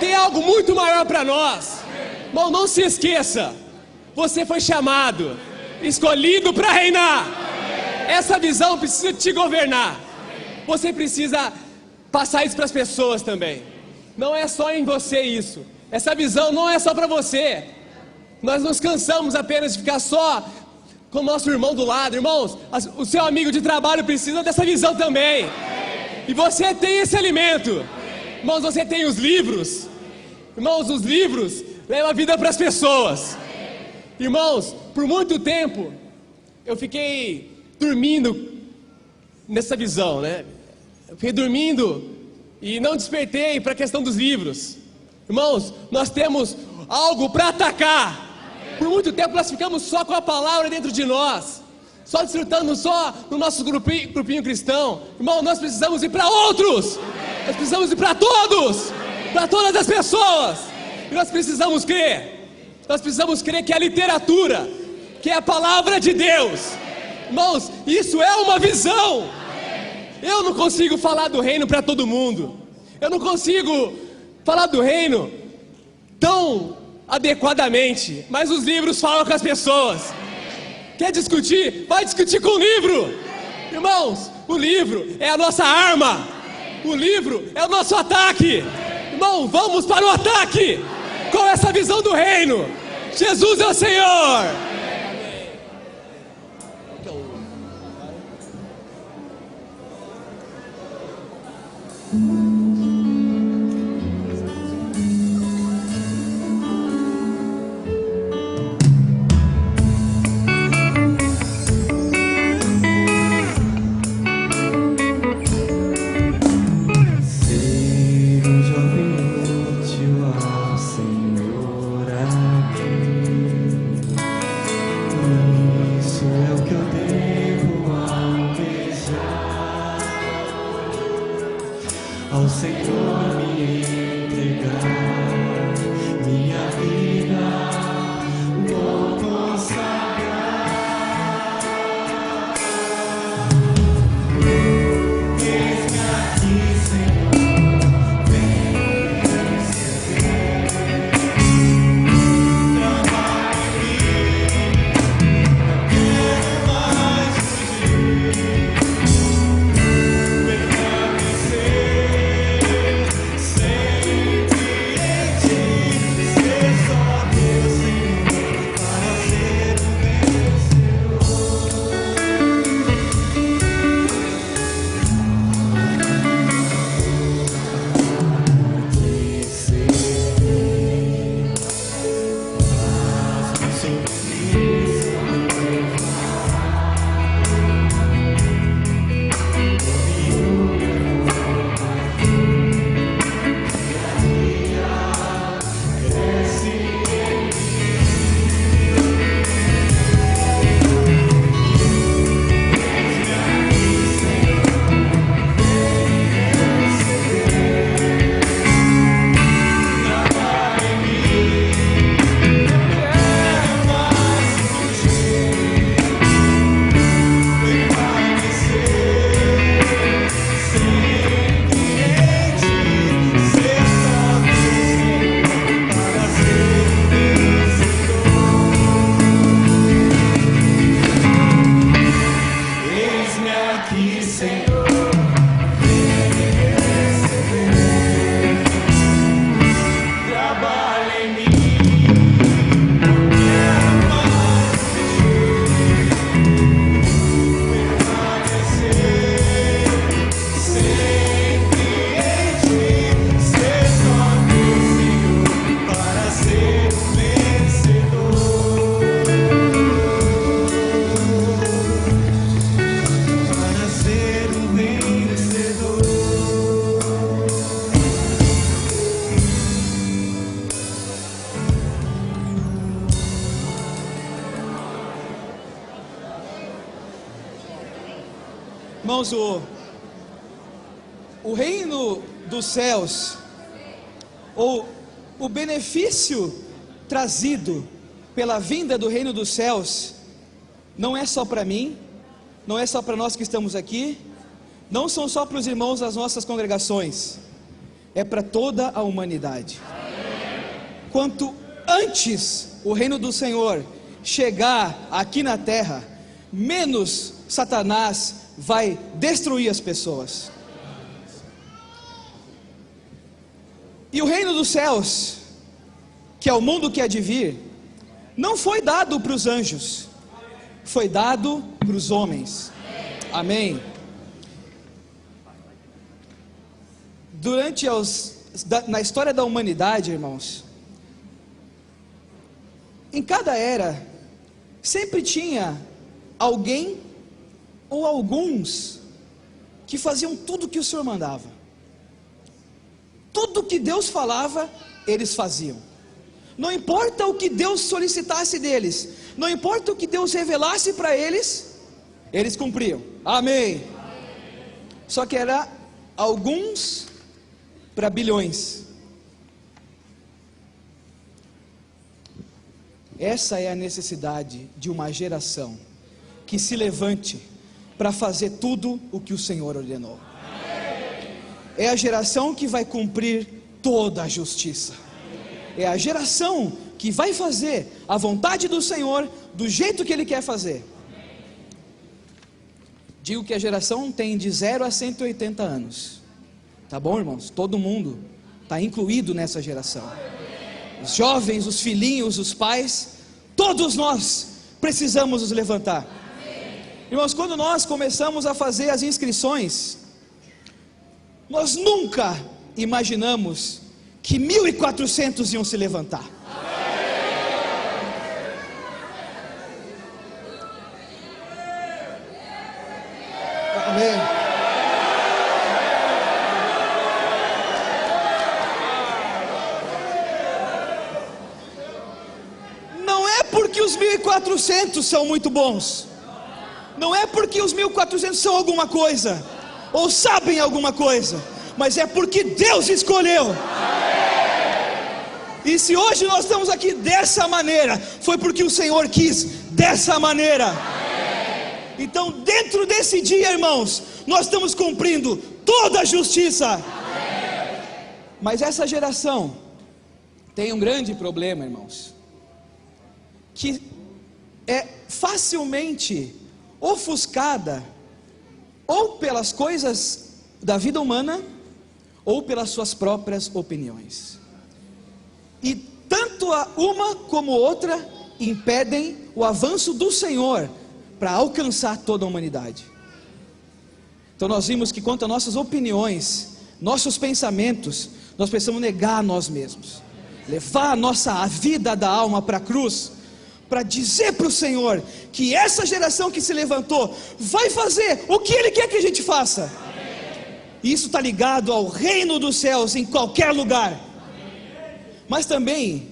Tem algo muito maior para nós. Irmão, não se esqueça. Você foi chamado, escolhido para reinar. Essa visão precisa te governar. Você precisa passar isso para as pessoas também. Não é só em você isso. Essa visão não é só para você. Nós nos cansamos apenas de ficar só com o nosso irmão do lado. Irmãos, o seu amigo de trabalho precisa dessa visão também. E você tem esse alimento. Irmãos, você tem os livros. Irmãos, os livros levam a vida para as pessoas. Irmãos, por muito tempo eu fiquei dormindo nessa visão, né? Eu fiquei dormindo e não despertei para a questão dos livros. Irmãos, nós temos algo para atacar. Por muito tempo nós ficamos só com a palavra dentro de nós, só desfrutando só no nosso grupinho cristão. Irmão, nós precisamos ir para outros. Nós precisamos ir para todos, para todas as pessoas. E nós precisamos crer. Nós precisamos crer que a literatura, que é a palavra de Deus, irmãos, isso é uma visão. Eu não consigo falar do reino para todo mundo. Eu não consigo falar do reino tão adequadamente, mas os livros falam com as pessoas. Quer discutir? Vai discutir com o livro. Irmãos, o livro é a nossa arma. O livro é o nosso ataque. Irmão, vamos para o ataque com essa visão do reino. Jesus é o Senhor. Ao Senhor me entregar, minha vida vou consagrar. Eis-me aqui, Senhor, vem receber. Trabalha em mim, não quero mais fugir. Irmãos, o reino dos céus, ou o benefício trazido pela vinda do reino dos céus, não é só para mim, não é só para nós que estamos aqui, não são só para os irmãos das nossas congregações. é para toda a humanidade. Quanto antes o reino do Senhor chegar aqui na terra, menos Satanás vai destruir as pessoas. E o reino dos céus, que é o mundo que há de vir, não foi dado para os anjos, foi dado para os homens. Amém. Na história da humanidade, irmãos, em cada era, sempre tinha alguém ou alguns que faziam tudo o que o Senhor mandava. Tudo que Deus falava, eles faziam. Não importa o que Deus solicitasse deles, não importa o que Deus revelasse para eles, eles cumpriam. Amém. Só que era alguns para bilhões. Essa é a necessidade de uma geração que se levante para fazer tudo o que o Senhor ordenou. É a geração que vai cumprir toda a justiça. É a geração que vai fazer a vontade do Senhor do jeito que Ele quer fazer. Digo que a geração tem de 0 a 180 anos. Tá bom, irmãos? Todo mundo está incluído nessa geração. Os jovens, os filhinhos, os pais, todos nós precisamos nos levantar. Irmãos, quando nós começamos a fazer as inscrições, nós nunca imaginamos que 1.400 iam se levantar. Amém. Não é porque os 1.400 são muito bons, não é porque os 1.400 são alguma coisa, ou sabem alguma coisa, mas é porque Deus escolheu. E se hoje nós estamos aqui dessa maneira, foi porque o Senhor quis dessa maneira. Então, dentro desse dia, irmãos, nós estamos cumprindo toda a justiça. Mas essa geração tem um grande problema, irmãos, que é facilmente ofuscada ou pelas coisas da vida humana, ou pelas suas próprias opiniões. E tanto a uma como outra impedem o avanço do Senhor para alcançar toda a humanidade. Então nós vimos que quanto a nossas opiniões, nossos pensamentos, nós precisamos negar a nós mesmos, levar a vida da alma para a cruz, para dizer para o Senhor que essa geração que se levantou vai fazer o que Ele quer que a gente faça. E isso está ligado ao reino dos céus em qualquer lugar. Mas também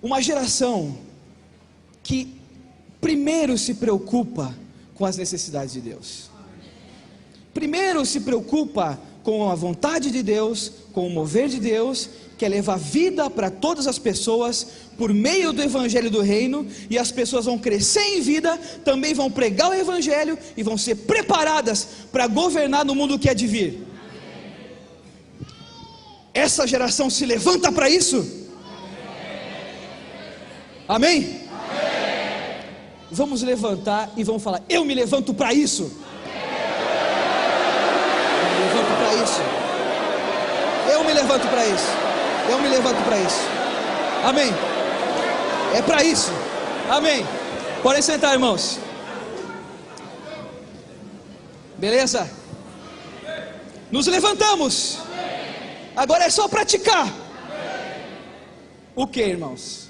uma geração que primeiro se preocupa com as necessidades de Deus. Primeiro se preocupa com a vontade de Deus, com o mover de Deus, quer levar vida para todas as pessoas por meio do evangelho do reino, e as pessoas vão crescer em vida, também vão pregar o evangelho e vão ser preparadas para governar no mundo que há de vir. Essa geração se levanta para isso? Amém? Vamos levantar e vamos falar: eu me levanto para isso. Eu me levanto para isso. Eu me levanto para isso. Eu me levanto para isso. Amém. É para isso. Amém. Podem sentar, irmãos. Beleza? Nos levantamos. Agora é só praticar. O que, irmãos?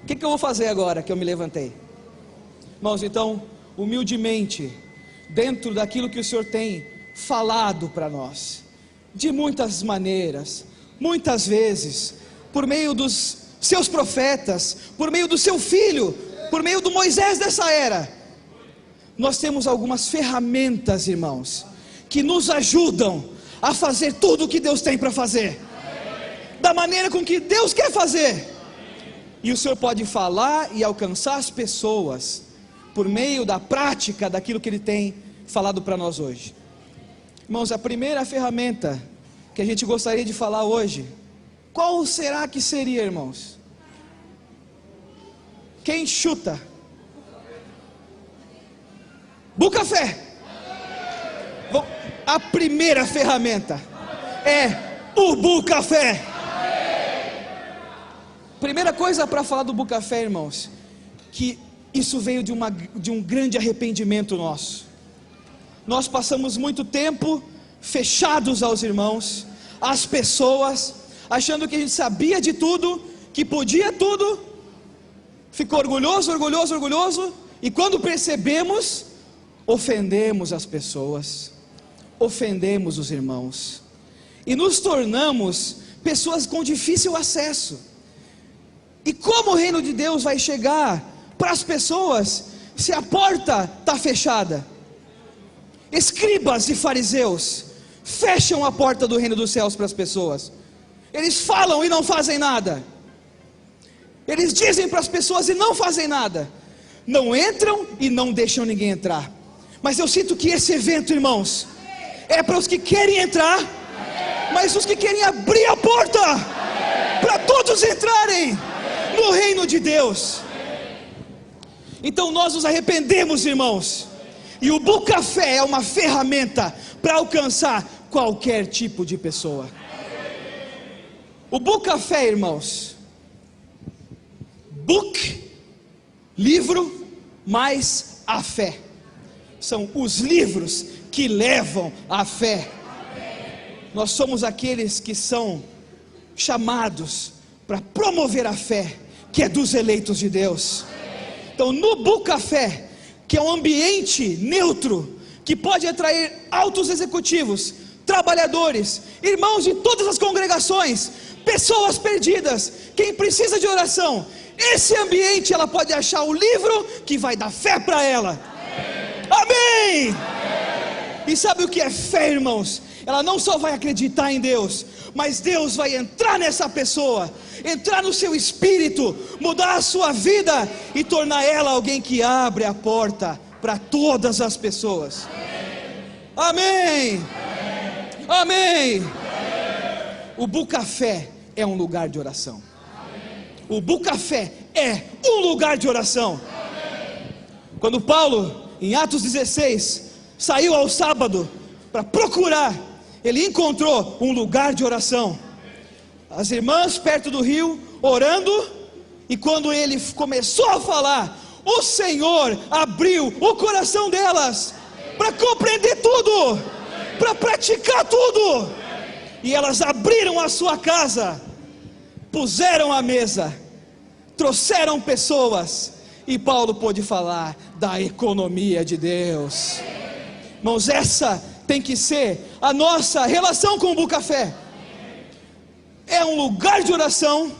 O que eu vou fazer agora que eu me levantei? Irmãos, então, humildemente, dentro daquilo que o Senhor tem falado para nós, de muitas maneiras, muitas vezes, por meio dos seus profetas, por meio do seu filho, por meio do Moisés dessa era, nós temos algumas ferramentas, irmãos, que nos ajudam a fazer tudo o que Deus tem para fazer, da maneira com que Deus quer fazer. E o Senhor pode falar e alcançar as pessoas por meio da prática daquilo que Ele tem falado para nós hoje. Irmãos, a primeira ferramenta que a gente gostaria de falar hoje, qual será que seria, irmãos? Quem chuta? Bucafé. A primeira ferramenta é o Bucafé. Primeira coisa para falar do Bucafé, irmãos, que isso veio de um grande arrependimento nosso. Nós passamos muito tempo fechados aos irmãos, às pessoas, achando que a gente sabia de tudo, que podia tudo, ficou orgulhoso, e quando percebemos, ofendemos as pessoas, ofendemos os irmãos, e nos tornamos pessoas com difícil acesso. E como o reino de Deus vai chegar para as pessoas se a porta está fechada? Escribas e fariseus fecham a porta do reino dos céus para as pessoas. Eles falam e não fazem nada. Eles dizem para as pessoas e não fazem nada. Não entram e não deixam ninguém entrar. Mas eu sinto que esse evento, irmãos, é para os que querem entrar, mas os que querem abrir a porta para todos entrarem no reino de Deus. Então nós nos arrependemos, irmãos, e o Bucafé é uma ferramenta para alcançar qualquer tipo de pessoa. O Bucafé, irmãos, book, livro, mais a fé, são os livros que levam à fé. Nós somos aqueles que são chamados para promover a fé, que é dos eleitos de Deus. Então no Bucafé, que é um ambiente neutro, que pode atrair altos executivos, trabalhadores, irmãos de todas as congregações, pessoas perdidas, quem precisa de oração, esse ambiente ela pode achar o livro que vai dar fé para ela. Amém! E sabe o que é fé, irmãos? Ela não só vai acreditar em Deus, mas Deus vai entrar nessa pessoa, entrar no seu espírito, mudar a sua vida e tornar ela alguém que abre a porta para todas as pessoas. Amém! Amém! O Bucafé é um lugar de oração. O Bucafé é um lugar de oração. Quando Paulo, em Atos 16, saiu ao sábado para procurar, ele encontrou um lugar de oração. As irmãs perto do rio, orando, e quando ele começou a falar, o Senhor abriu o coração delas, para compreender tudo, para praticar tudo, e elas abriram a sua casa, puseram a mesa, trouxeram pessoas, e Paulo pôde falar da economia de Deus. Irmãos, essa tem que ser a nossa relação com o Bucafé. É um lugar de oração,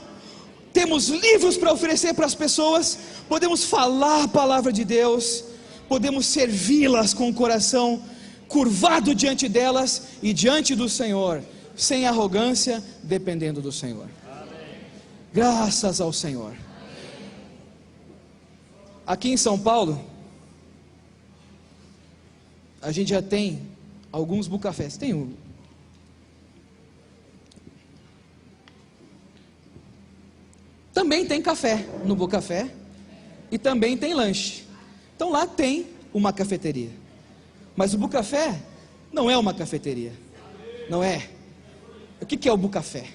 temos livros para oferecer para as pessoas, podemos falar a palavra de Deus, podemos servi-las com o coração curvado diante delas e diante do Senhor, sem arrogância, dependendo do Senhor. Graças ao Senhor. Aqui em São Paulo, a gente já tem alguns Bucafés. Tem um. Também tem café no Bucafé e também tem lanche. Então lá tem uma cafeteria. Mas o Bucafé não é uma cafeteria. Não é. O que é o Bucafé?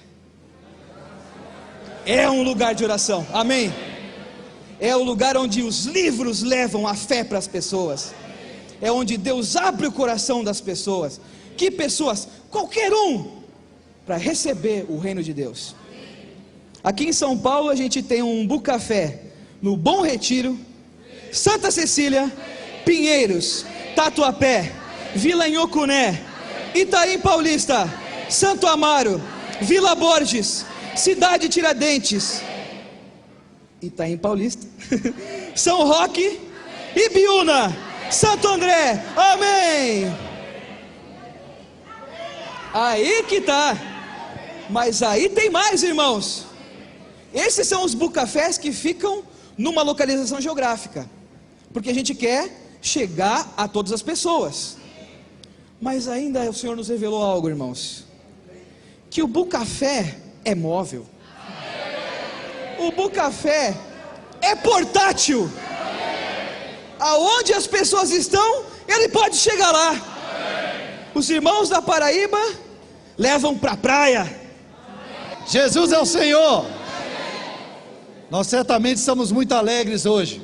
É um lugar de oração. Amém? É o lugar onde os livros levam a fé para as pessoas. É onde Deus abre o coração das pessoas. Que pessoas? Qualquer um, para receber o reino de Deus. Aqui em São Paulo a gente tem um Bucafé no Bom Retiro, Santa Cecília, Pinheiros, Tatuapé, Vila Inhocuné, Itaim Paulista, Santo Amaro, Vila Borges, Cidade Tiradentes, Itaim Paulista, São Roque, Ibiúna, Santo André. Amém. Aí que tá. Mas aí tem mais, irmãos. Esses são os Bucafés que ficam numa localização geográfica, porque a gente quer chegar a todas as pessoas. Mas ainda o Senhor nos revelou algo, irmãos. que o Bucafé é móvel. O Bucafé é portátil. Aonde as pessoas estão, ele pode chegar lá. Os irmãos da Paraíba levam para a praia. Jesus é o Senhor. Nós certamente estamos muito alegres hoje.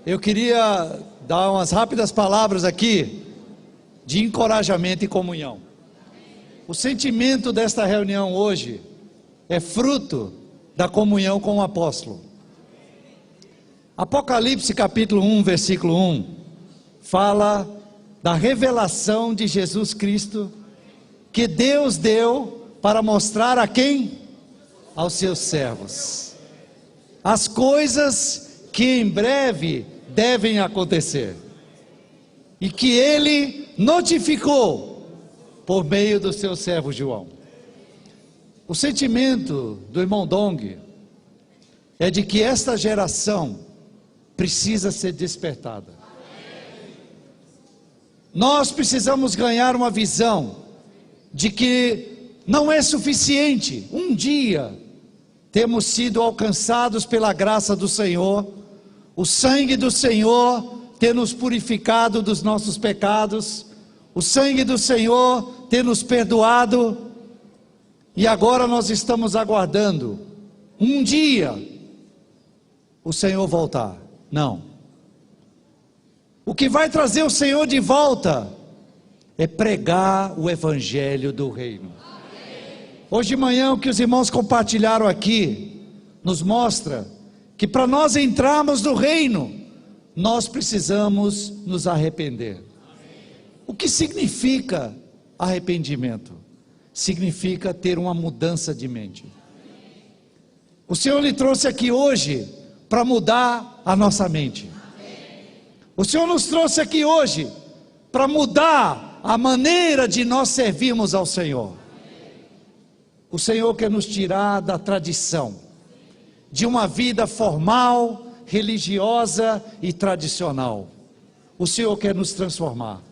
Eu queria dar umas rápidas palavras aqui de encorajamento e comunhão. O sentimento desta reunião hoje é fruto da comunhão com o apóstolo. Apocalipse capítulo 1, versículo 1, fala da revelação de Jesus Cristo, que Deus deu para mostrar a quem? Aos seus servos. As coisas que em breve devem acontecer. E que Ele notificou por meio do seu servo João. O sentimento do irmão Dong é de que esta geração precisa ser despertada. Nós precisamos ganhar uma visão de que não é suficiente um dia termos sido alcançados pela graça do Senhor, o sangue do Senhor ter nos purificado dos nossos pecados, o sangue do Senhor ter nos perdoado, e agora nós estamos aguardando um dia o Senhor voltar. Não. O que vai trazer o Senhor de volta é pregar o evangelho do reino. Hoje de manhã o que os irmãos compartilharam aqui nos mostra que para nós entrarmos no reino, nós precisamos nos arrepender. O que significa arrependimento? Significa ter uma mudança de mente. O Senhor lhe trouxe aqui hoje para mudar a nossa mente. O Senhor nos trouxe aqui hoje para mudar a maneira de nós servirmos ao Senhor. O Senhor quer nos tirar da tradição, de uma vida formal, religiosa e tradicional. O Senhor quer nos transformar.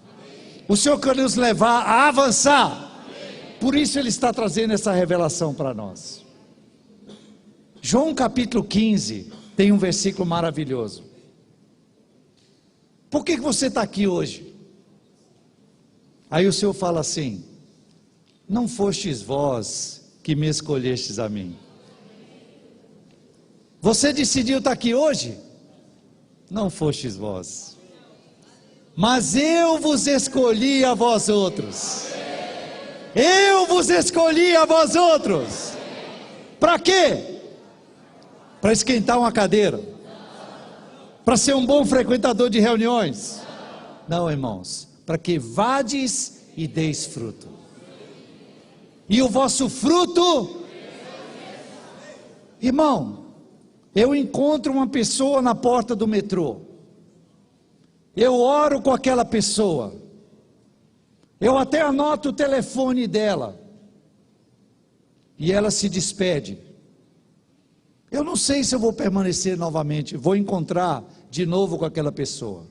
O Senhor quer nos levar a avançar. Por isso Ele está trazendo essa revelação para nós. João capítulo 15 tem um versículo maravilhoso. Por que você está aqui hoje? Aí o Senhor fala assim: não fostes vós que me escolhestes a mim. Você decidiu estar aqui hoje? Não fostes vós, mas eu vos escolhi a vós outros. Eu vos escolhi a vós outros. Para quê? Para esquentar uma cadeira? Para ser um bom frequentador de reuniões? Não, irmãos, para que vades e deis fruto. E o vosso fruto, irmão, eu encontro uma pessoa na porta do metrô, eu oro com aquela pessoa, eu até anoto o telefone dela, e ela se despede. Eu não sei se eu vou permanecer novamente, vou encontrar de novo com aquela pessoa,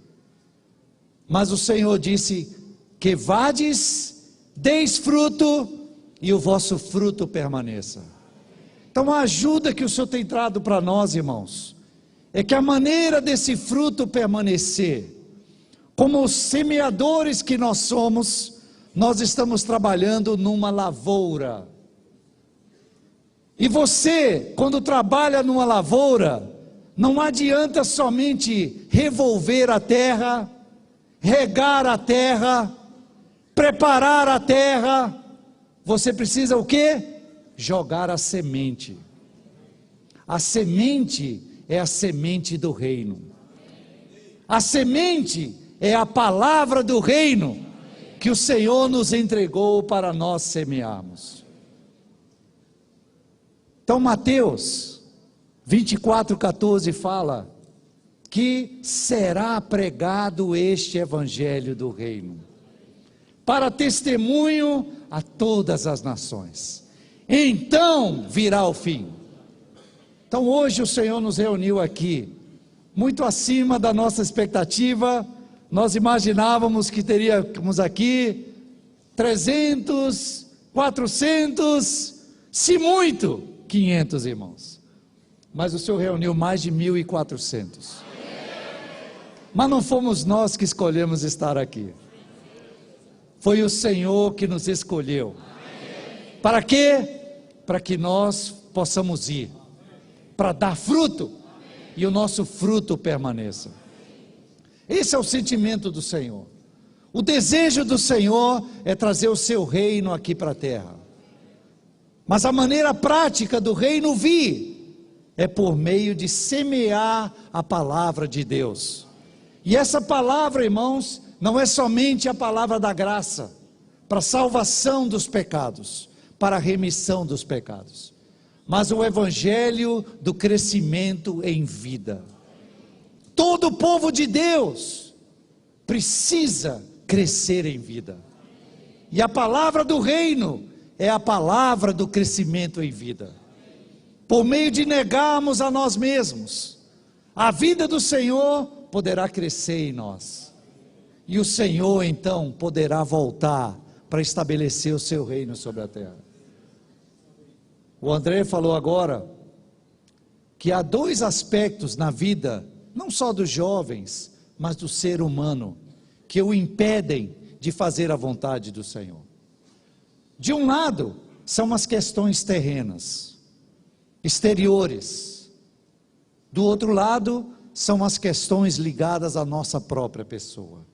mas o Senhor disse que vades, deis fruto, e o vosso fruto permaneça. Então a ajuda que o Senhor tem trazido para nós, irmãos, é que a maneira desse fruto permanecer, como os semeadores que nós somos, nós estamos trabalhando numa lavoura. E você, quando trabalha numa lavoura, não adianta somente revolver a terra, regar a terra, preparar a terra. Você precisa o quê? Jogar a semente. A semente é a semente do reino. A semente é a palavra do reino que o Senhor nos entregou para nós semearmos. Então Mateus 24:14 fala que será pregado este evangelho do reino, para testemunho a todas as nações. Então virá o fim. Então hoje o Senhor nos reuniu aqui, muito acima da nossa expectativa. Nós imaginávamos que teríamos aqui 300 400, se muito, 500 irmãos. Mas o Senhor reuniu mais de 1.400. Mas não fomos nós que escolhemos estar aqui. Foi o Senhor que nos escolheu. Para quê? Para que nós possamos ir, para dar fruto, e o nosso fruto permaneça. Esse é o sentimento do Senhor. O desejo do Senhor é trazer o seu reino aqui para a terra. Mas a maneira prática do reino vir é por meio de semear a palavra de Deus. E essa palavra, irmãos, não é somente a palavra da graça, para a salvação dos pecados, para a remissão dos pecados, mas o evangelho do crescimento em vida. Todo o povo de Deus precisa crescer em vida. E a palavra do reino é a palavra do crescimento em vida. Por meio de negarmos a nós mesmos, a vida do Senhor poderá crescer em nós. E o Senhor então poderá voltar para estabelecer o seu reino sobre a terra. O André falou agora que há dois aspectos na vida, não só dos jovens, mas do ser humano, que o impedem de fazer a vontade do Senhor. De um lado, são as questões terrenas, exteriores. Do outro lado, são as questões ligadas à nossa própria pessoa.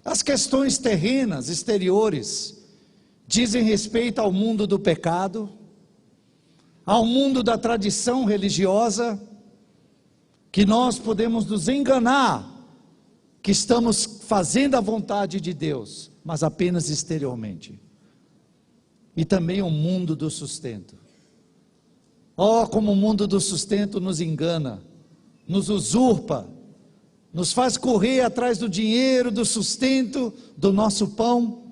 As questões terrenas, exteriores, dizem respeito ao mundo do pecado, ao mundo da tradição religiosa, que nós podemos nos enganar, que estamos fazendo a vontade de Deus, mas apenas exteriormente. E também o mundo do sustento. Oh, como o mundo do sustento nos engana, nos usurpa, nos faz correr atrás do dinheiro, do sustento, do nosso pão,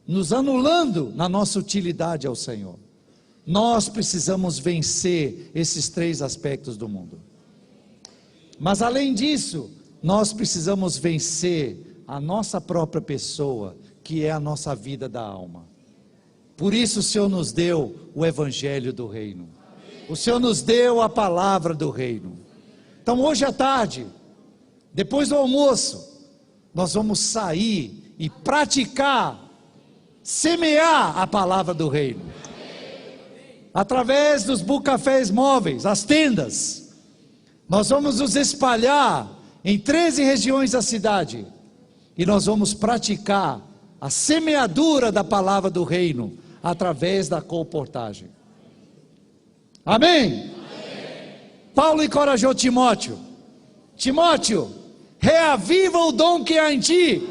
nos anulando na nossa utilidade ao Senhor. Nós precisamos vencer esses três aspectos do mundo. Mas além disso, nós precisamos vencer a nossa própria pessoa, que é a nossa vida da alma. Por isso o Senhor nos deu o evangelho do reino. O Senhor nos deu a palavra do reino. Então hoje à tarde, depois do almoço, nós vamos sair e praticar, semear a palavra do reino. Através dos bucafés móveis, as tendas, nós vamos nos espalhar em 13 regiões da cidade, e nós vamos praticar a semeadura da palavra do reino, através da colportagem. Amém? Paulo encorajou Timóteo: Timóteo, reaviva o dom que há em ti.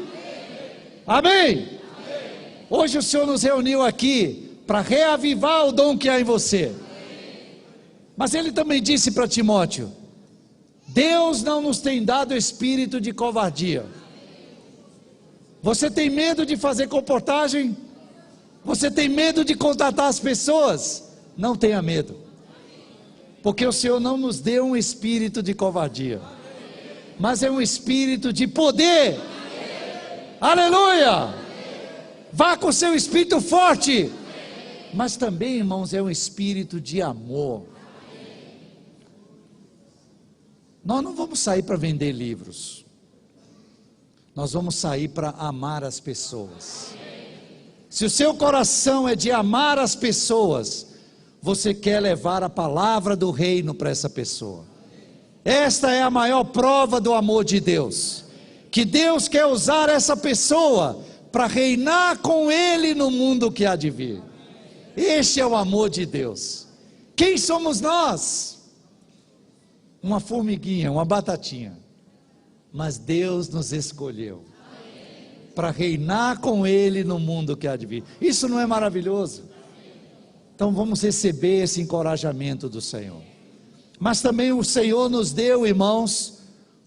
Amém? Hoje o Senhor nos reuniu aqui para reavivar o dom que há em você. Mas ele também disse para Timóteo: Deus não nos tem dado espírito de covardia. Você tem medo de fazer comportagem? Você tem medo de contatar as pessoas? Não tenha medo, porque o Senhor não nos deu um espírito de covardia, mas é um espírito de poder. Aleluia! Vá com seu espírito forte, mas também, irmãos, é um espírito de amor. Nós não vamos sair para vender livros, nós vamos sair para amar as pessoas. Se o seu coração é de amar as pessoas, você quer levar a palavra do reino para essa pessoa. Esta é a maior prova do amor de Deus, que Deus quer usar essa pessoa para reinar com Ele no mundo que há de vir. Este é o amor de Deus. Quem somos nós? Uma formiguinha, uma batatinha. Mas Deus nos escolheu para reinar com Ele no mundo que há de vir. Isso não é maravilhoso? Então vamos receber esse encorajamento do Senhor. Mas também o Senhor nos deu, irmãos,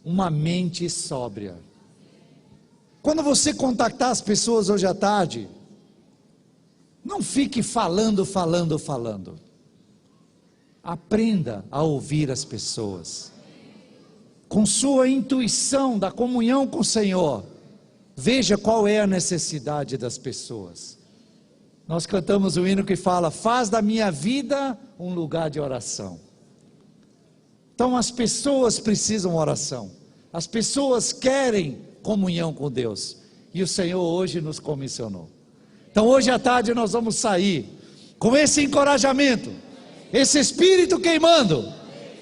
uma mente sóbria. Quando você contactar as pessoas hoje à tarde, não fique falando. Aprenda a ouvir as pessoas. Com sua intuição da comunhão com o Senhor, veja qual é a necessidade das pessoas. Nós cantamos o hino que fala: faz da minha vida um lugar de oração. Então as pessoas precisam oração. As pessoas querem comunhão com Deus. E o Senhor hoje nos comissionou. Então hoje à tarde nós vamos sair com esse encorajamento, esse espírito queimando,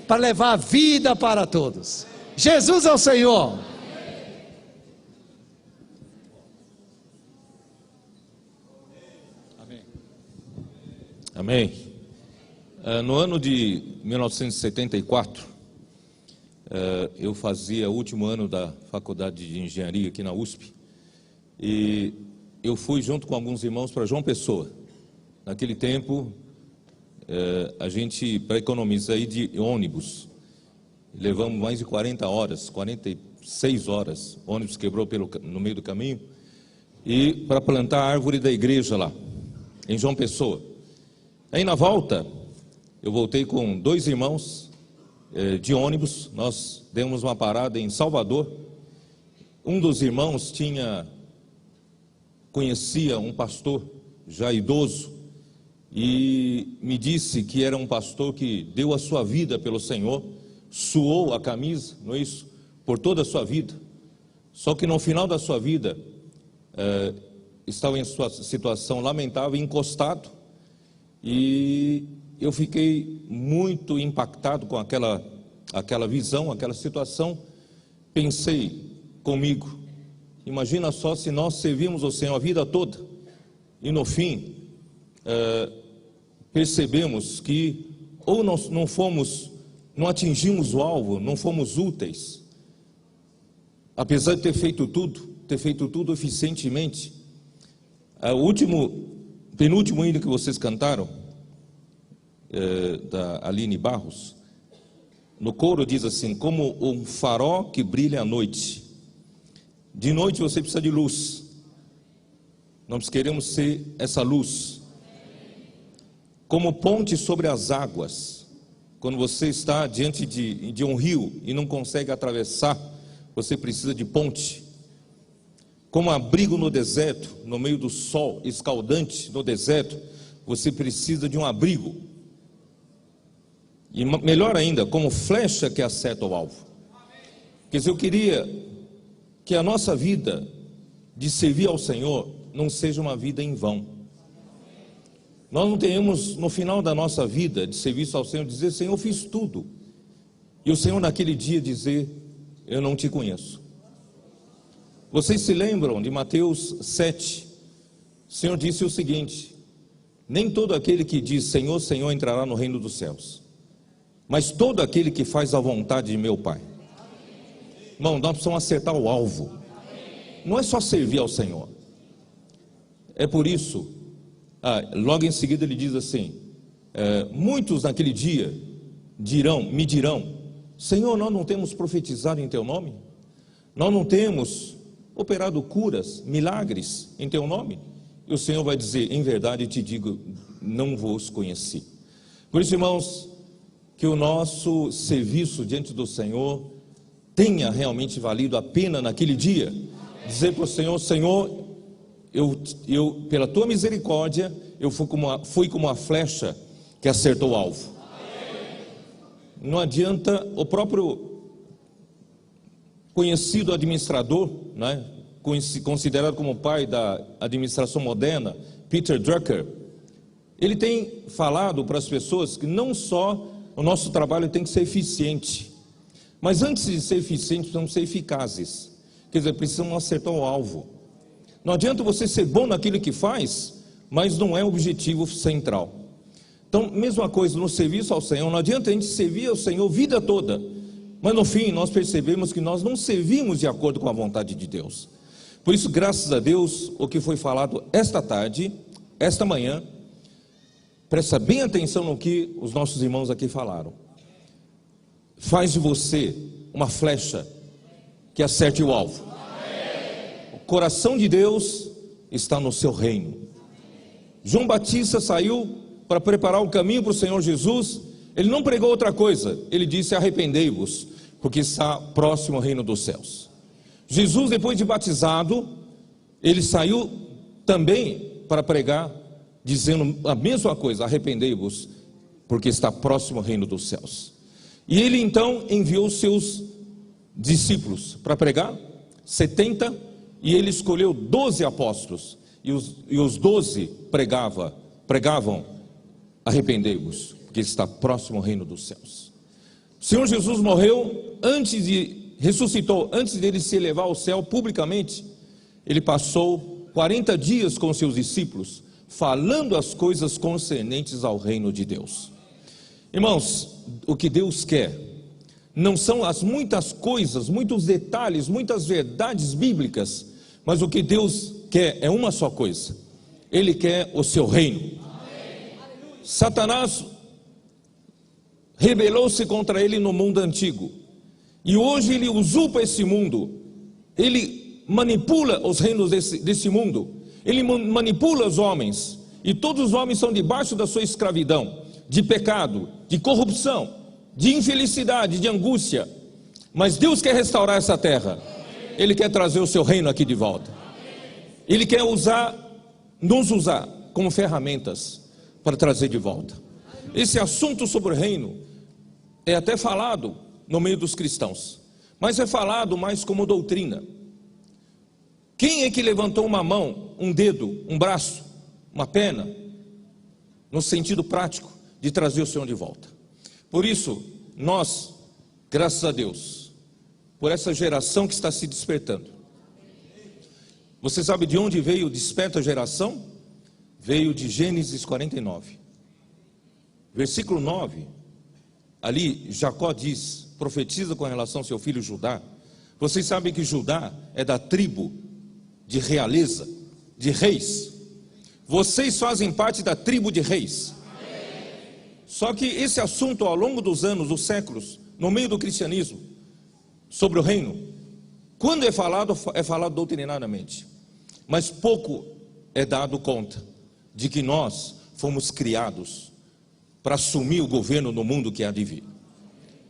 para levar vida para todos. Jesus é o Senhor. Amém. No ano de 1974, eu fazia o último ano da faculdade de engenharia aqui na USP, e eu fui junto com alguns irmãos para João Pessoa. Naquele tempo, a gente, para economizar aí de ônibus, levamos mais de 40 horas, 46 horas, o ônibus quebrou no meio do caminho, e para plantar a árvore da igreja lá, em João Pessoa. Aí na volta, eu voltei com 2 irmãos de ônibus. Nós demos uma parada em Salvador. Um dos irmãos conhecia um pastor já idoso e me disse que era um pastor que deu a sua vida pelo Senhor, suou a camisa, não é isso, por toda a sua vida. Só que no final da sua vida estava em sua situação lamentável, encostado. E eu fiquei muito impactado com aquela visão, aquela situação. Pensei comigo, imagina só se nós servimos o Senhor a vida toda e no fim percebemos que ou nós não atingimos o alvo, não fomos úteis, apesar de ter feito tudo eficientemente. Penúltimo hino que vocês cantaram, da Aline Barros, no coro diz assim: como um farol que brilha à noite. De noite você precisa de luz. Nós queremos ser essa luz. Como ponte sobre as águas. Quando você está diante de um rio e não consegue atravessar, você precisa de ponte. Como abrigo no deserto, no meio do sol escaldante no deserto, você precisa de um abrigo. E melhor ainda, como flecha que acerta o alvo. Quer dizer, eu queria que a nossa vida de servir ao Senhor não seja uma vida em vão. Nós não tenhamos no final da nossa vida de serviço ao Senhor dizer: Senhor, eu fiz tudo. E o Senhor naquele dia dizer: eu não te conheço. Vocês se lembram de Mateus 7? O Senhor disse o seguinte: nem todo aquele que diz Senhor, Senhor entrará no reino dos céus, mas todo aquele que faz a vontade de meu Pai. Irmão, nós precisamos acertar o alvo. Não é só servir ao Senhor. É por isso, logo em seguida ele diz assim: muitos naquele dia me dirão, Senhor, nós não temos profetizado em teu nome? Nós não temos operado curas, milagres em teu nome? E o Senhor vai dizer: em verdade te digo, não vos conheci. Por isso, irmãos, que o nosso serviço diante do Senhor tenha realmente valido a pena naquele dia. Dizer para o Senhor: Senhor, eu pela tua misericórdia, eu fui como a flecha que acertou o alvo. Não adianta. O próprio conhecido administrador, né, considerado como o pai da administração moderna, Peter Drucker, ele tem falado para as pessoas que não só o nosso trabalho tem que ser eficiente, mas antes de ser eficiente, precisamos ser eficazes. Quer dizer, precisamos acertar o alvo. Não adianta você ser bom naquilo que faz, mas não é o objetivo central. Então, mesma coisa no serviço ao Senhor. Não adianta a gente servir ao Senhor a vida toda, mas no fim nós percebemos que nós não servimos de acordo com a vontade de Deus. Por isso, graças a Deus, o que foi falado esta tarde, esta manhã, presta bem atenção no que os nossos irmãos aqui falaram. Faz de você uma flecha que acerte o alvo. O coração de Deus está no seu reino. João Batista saiu para preparar o caminho para o Senhor Jesus. Ele não pregou outra coisa. Ele disse: arrependei-vos, porque está próximo ao reino dos céus. Jesus, depois de batizado, ele saiu também para pregar dizendo a mesma coisa: arrependei-vos, porque está próximo o reino dos céus. E ele então enviou os seus discípulos para pregar, 70, e ele escolheu 12 apóstolos, e os 12 pregavam: arrependei-vos, porque está próximo o reino dos céus. O Senhor Jesus morreu, ressuscitou, antes dele se elevar ao céu publicamente. Ele passou 40 dias com seus discípulos, falando as coisas concernentes ao reino de Deus. Irmãos, o que Deus quer não são as muitas coisas, muitos detalhes, muitas verdades bíblicas, mas o que Deus quer é uma só coisa: Ele quer o seu reino. Satanás rebelou-se contra ele no mundo antigo, e hoje ele usurpa esse mundo, ele manipula os reinos desse mundo, ele manipula os homens, e todos os homens são debaixo da sua escravidão, de pecado, de corrupção, de infelicidade, de angústia. Mas Deus quer restaurar essa terra, Ele quer trazer o seu reino aqui de volta, Ele quer nos usar como ferramentas para trazer de volta. Esse assunto sobre o reino é até falado no meio dos cristãos, mas é falado mais como doutrina. Quem é que levantou uma mão, um dedo, um braço, uma perna, no sentido prático de trazer o Senhor de volta? Por isso, nós, graças a Deus, por essa geração que está se despertando. Você sabe de onde veio o desperta geração? Veio de Gênesis 49, versículo 9. Ali Jacó diz, profetiza com relação ao seu filho Judá. Vocês sabem que Judá é da tribo de realeza, de reis. Vocês fazem parte da tribo de reis. Só que esse assunto, ao longo dos anos, dos séculos, no meio do cristianismo, sobre o reino, quando é falado doutrinariamente, mas pouco é dado conta de que nós fomos criados para assumir o governo no mundo que há de vir.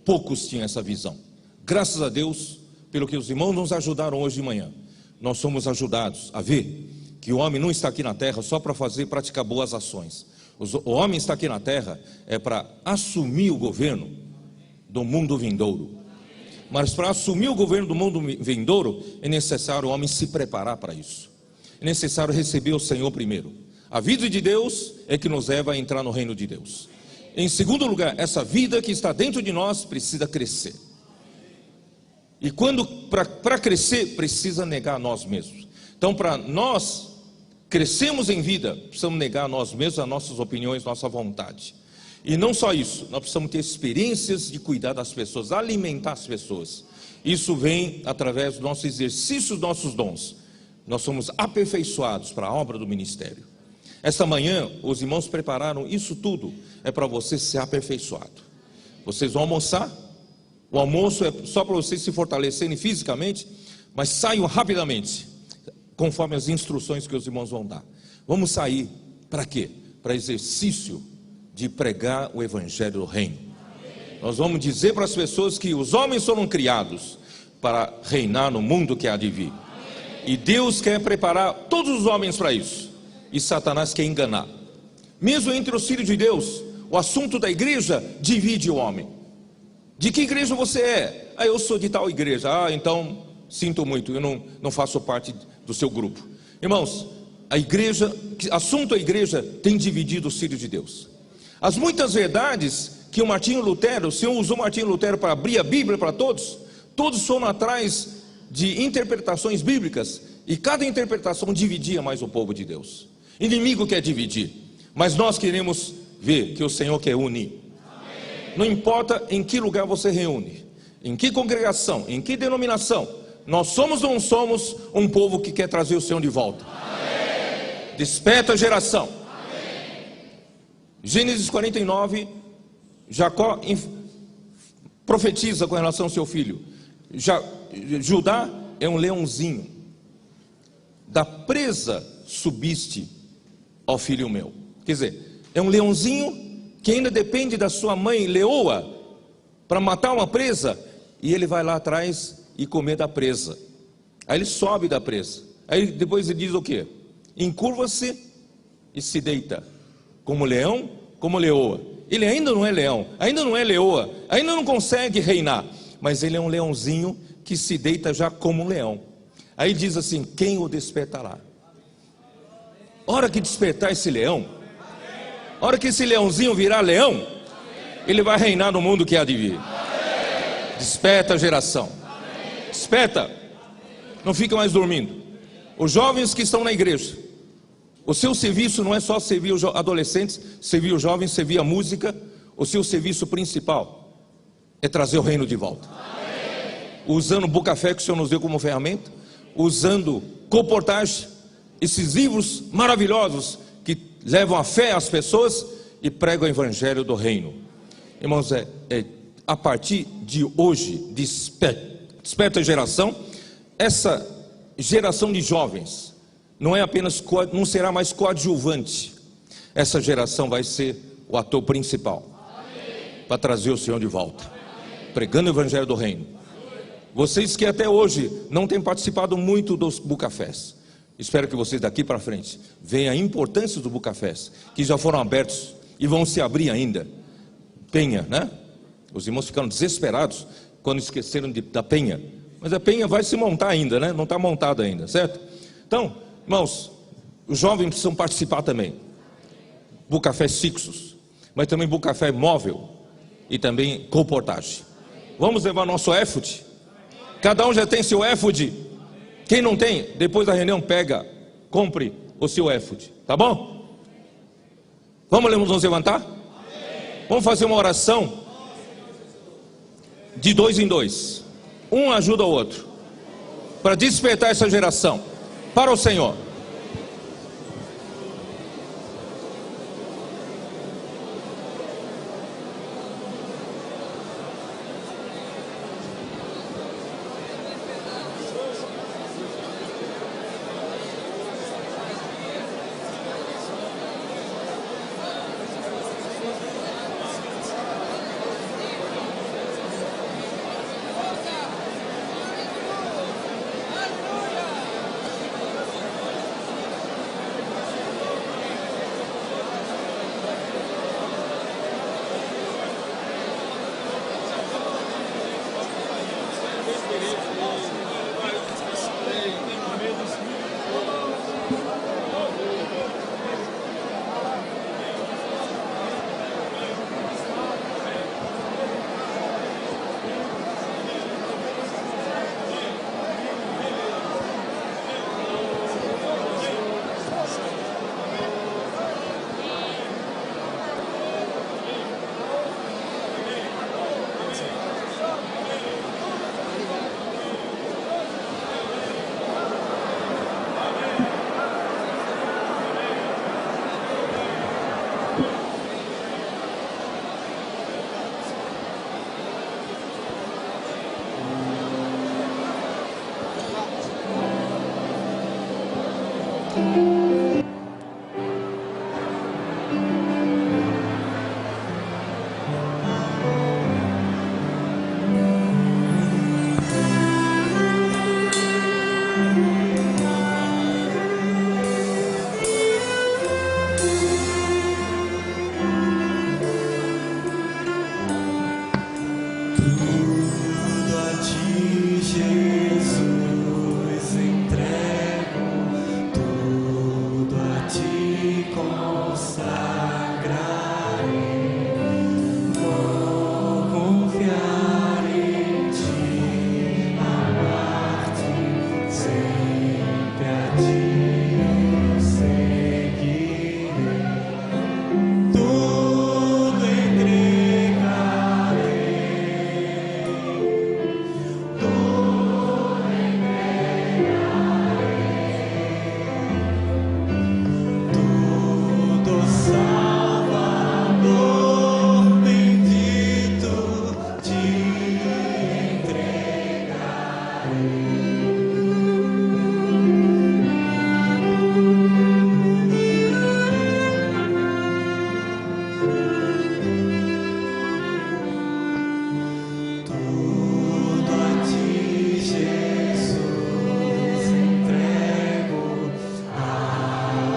Poucos tinham essa visão. Graças a Deus, pelo que os irmãos nos ajudaram hoje de manhã, nós somos ajudados a ver que o homem não está aqui na terra só para praticar boas ações. O homem está aqui na terra é para assumir o governo do mundo vindouro. Mas para assumir o governo do mundo vindouro, é necessário o homem se preparar para isso. É necessário receber o Senhor primeiro. A vida de Deus é que nos leva a entrar no reino de Deus. Em segundo lugar, essa vida que está dentro de nós precisa crescer. E para crescer, precisa negar a nós mesmos. Então, para nós crescermos em vida, precisamos negar a nós mesmos, as nossas opiniões, nossa vontade. E não só isso, nós precisamos ter experiências de cuidar das pessoas, alimentar as pessoas. Isso vem através do nosso exercício, dos nossos dons. Nós somos aperfeiçoados para a obra do ministério. Esta manhã, os irmãos prepararam isso tudo, é para você ser aperfeiçoado. Vocês vão almoçar, o almoço é só para vocês se fortalecerem fisicamente, mas saiam rapidamente, conforme as instruções que os irmãos vão dar. Vamos sair para quê? Para exercício de pregar o evangelho do reino. Nós vamos dizer para as pessoas que os homens foram criados para reinar no mundo que há de vir. E Deus quer preparar todos os homens para isso. E Satanás quer enganar. Mesmo entre os filhos de Deus, o assunto da igreja divide o homem. De que igreja você é? Ah, eu sou de tal igreja. Ah, então sinto muito, eu não faço parte do seu grupo. Irmãos, a igreja, assunto a igreja tem dividido os filhos de Deus. As muitas verdades que o Senhor usou Martinho Lutero para abrir a Bíblia para todos foram atrás de interpretações bíblicas, e cada interpretação dividia mais o povo de Deus. Inimigo quer dividir, mas nós queremos ver que o Senhor quer unir. Não importa em que lugar você reúne, em que congregação, em que denominação, nós somos ou não somos um povo que quer trazer o Senhor de volta. Desperta a geração. Gênesis 49, Jacó profetiza com relação ao seu filho. Judá é um leãozinho. Da presa subiste ao filho meu. Quer dizer, é um leãozinho que ainda depende da sua mãe leoa para matar uma presa, e ele vai lá atrás e comer da presa. Aí ele sobe da presa. Aí depois ele diz o quê? Encurva-se e se deita, como leão, como leoa. Ele ainda não é leão, ainda não é leoa, ainda não consegue reinar, mas ele é um leãozinho que se deita já como um leão. Aí diz assim: quem o despertará? Hora que despertar esse leão, hora que esse leãozinho virar leão, ele vai reinar no mundo que há de vir. Desperta a geração, desperta, não fica mais dormindo. Os jovens que estão na igreja, o seu serviço não é só servir os adolescentes, servir os jovens, servir a música. O seu serviço principal é trazer o reino de volta. Usando o Bucafé que o Senhor nos deu como ferramenta, usando colportagem, esses livros maravilhosos que levam a fé às pessoas e pregam o evangelho do reino. Irmãos, a partir de hoje, desperta a geração. Essa geração de jovens não é apenas, não será mais coadjuvante. Essa geração vai ser o ator principal para trazer o Senhor de volta, pregando o evangelho do reino. Vocês que até hoje não têm participado muito dos Bucafés, espero que vocês daqui para frente vejam a importância dos Bucafés, que já foram abertos e vão se abrir ainda. Penha, né? Os irmãos ficaram desesperados quando esqueceram da penha, mas a penha vai se montar ainda, né? Não está montada ainda, certo? Então, irmãos, os jovens precisam participar também. Bucafés fixos, mas também Bucafé móvel e também colportagem. Vamos levar nosso éfode. Cada um já tem seu éfode. Quem não tem, depois da reunião pega, compre o seu éfode, tá bom? Vamos nos levantar? Vamos fazer uma oração de 2 em 2. Um ajuda o outro para despertar essa geração para o Senhor.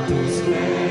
Deus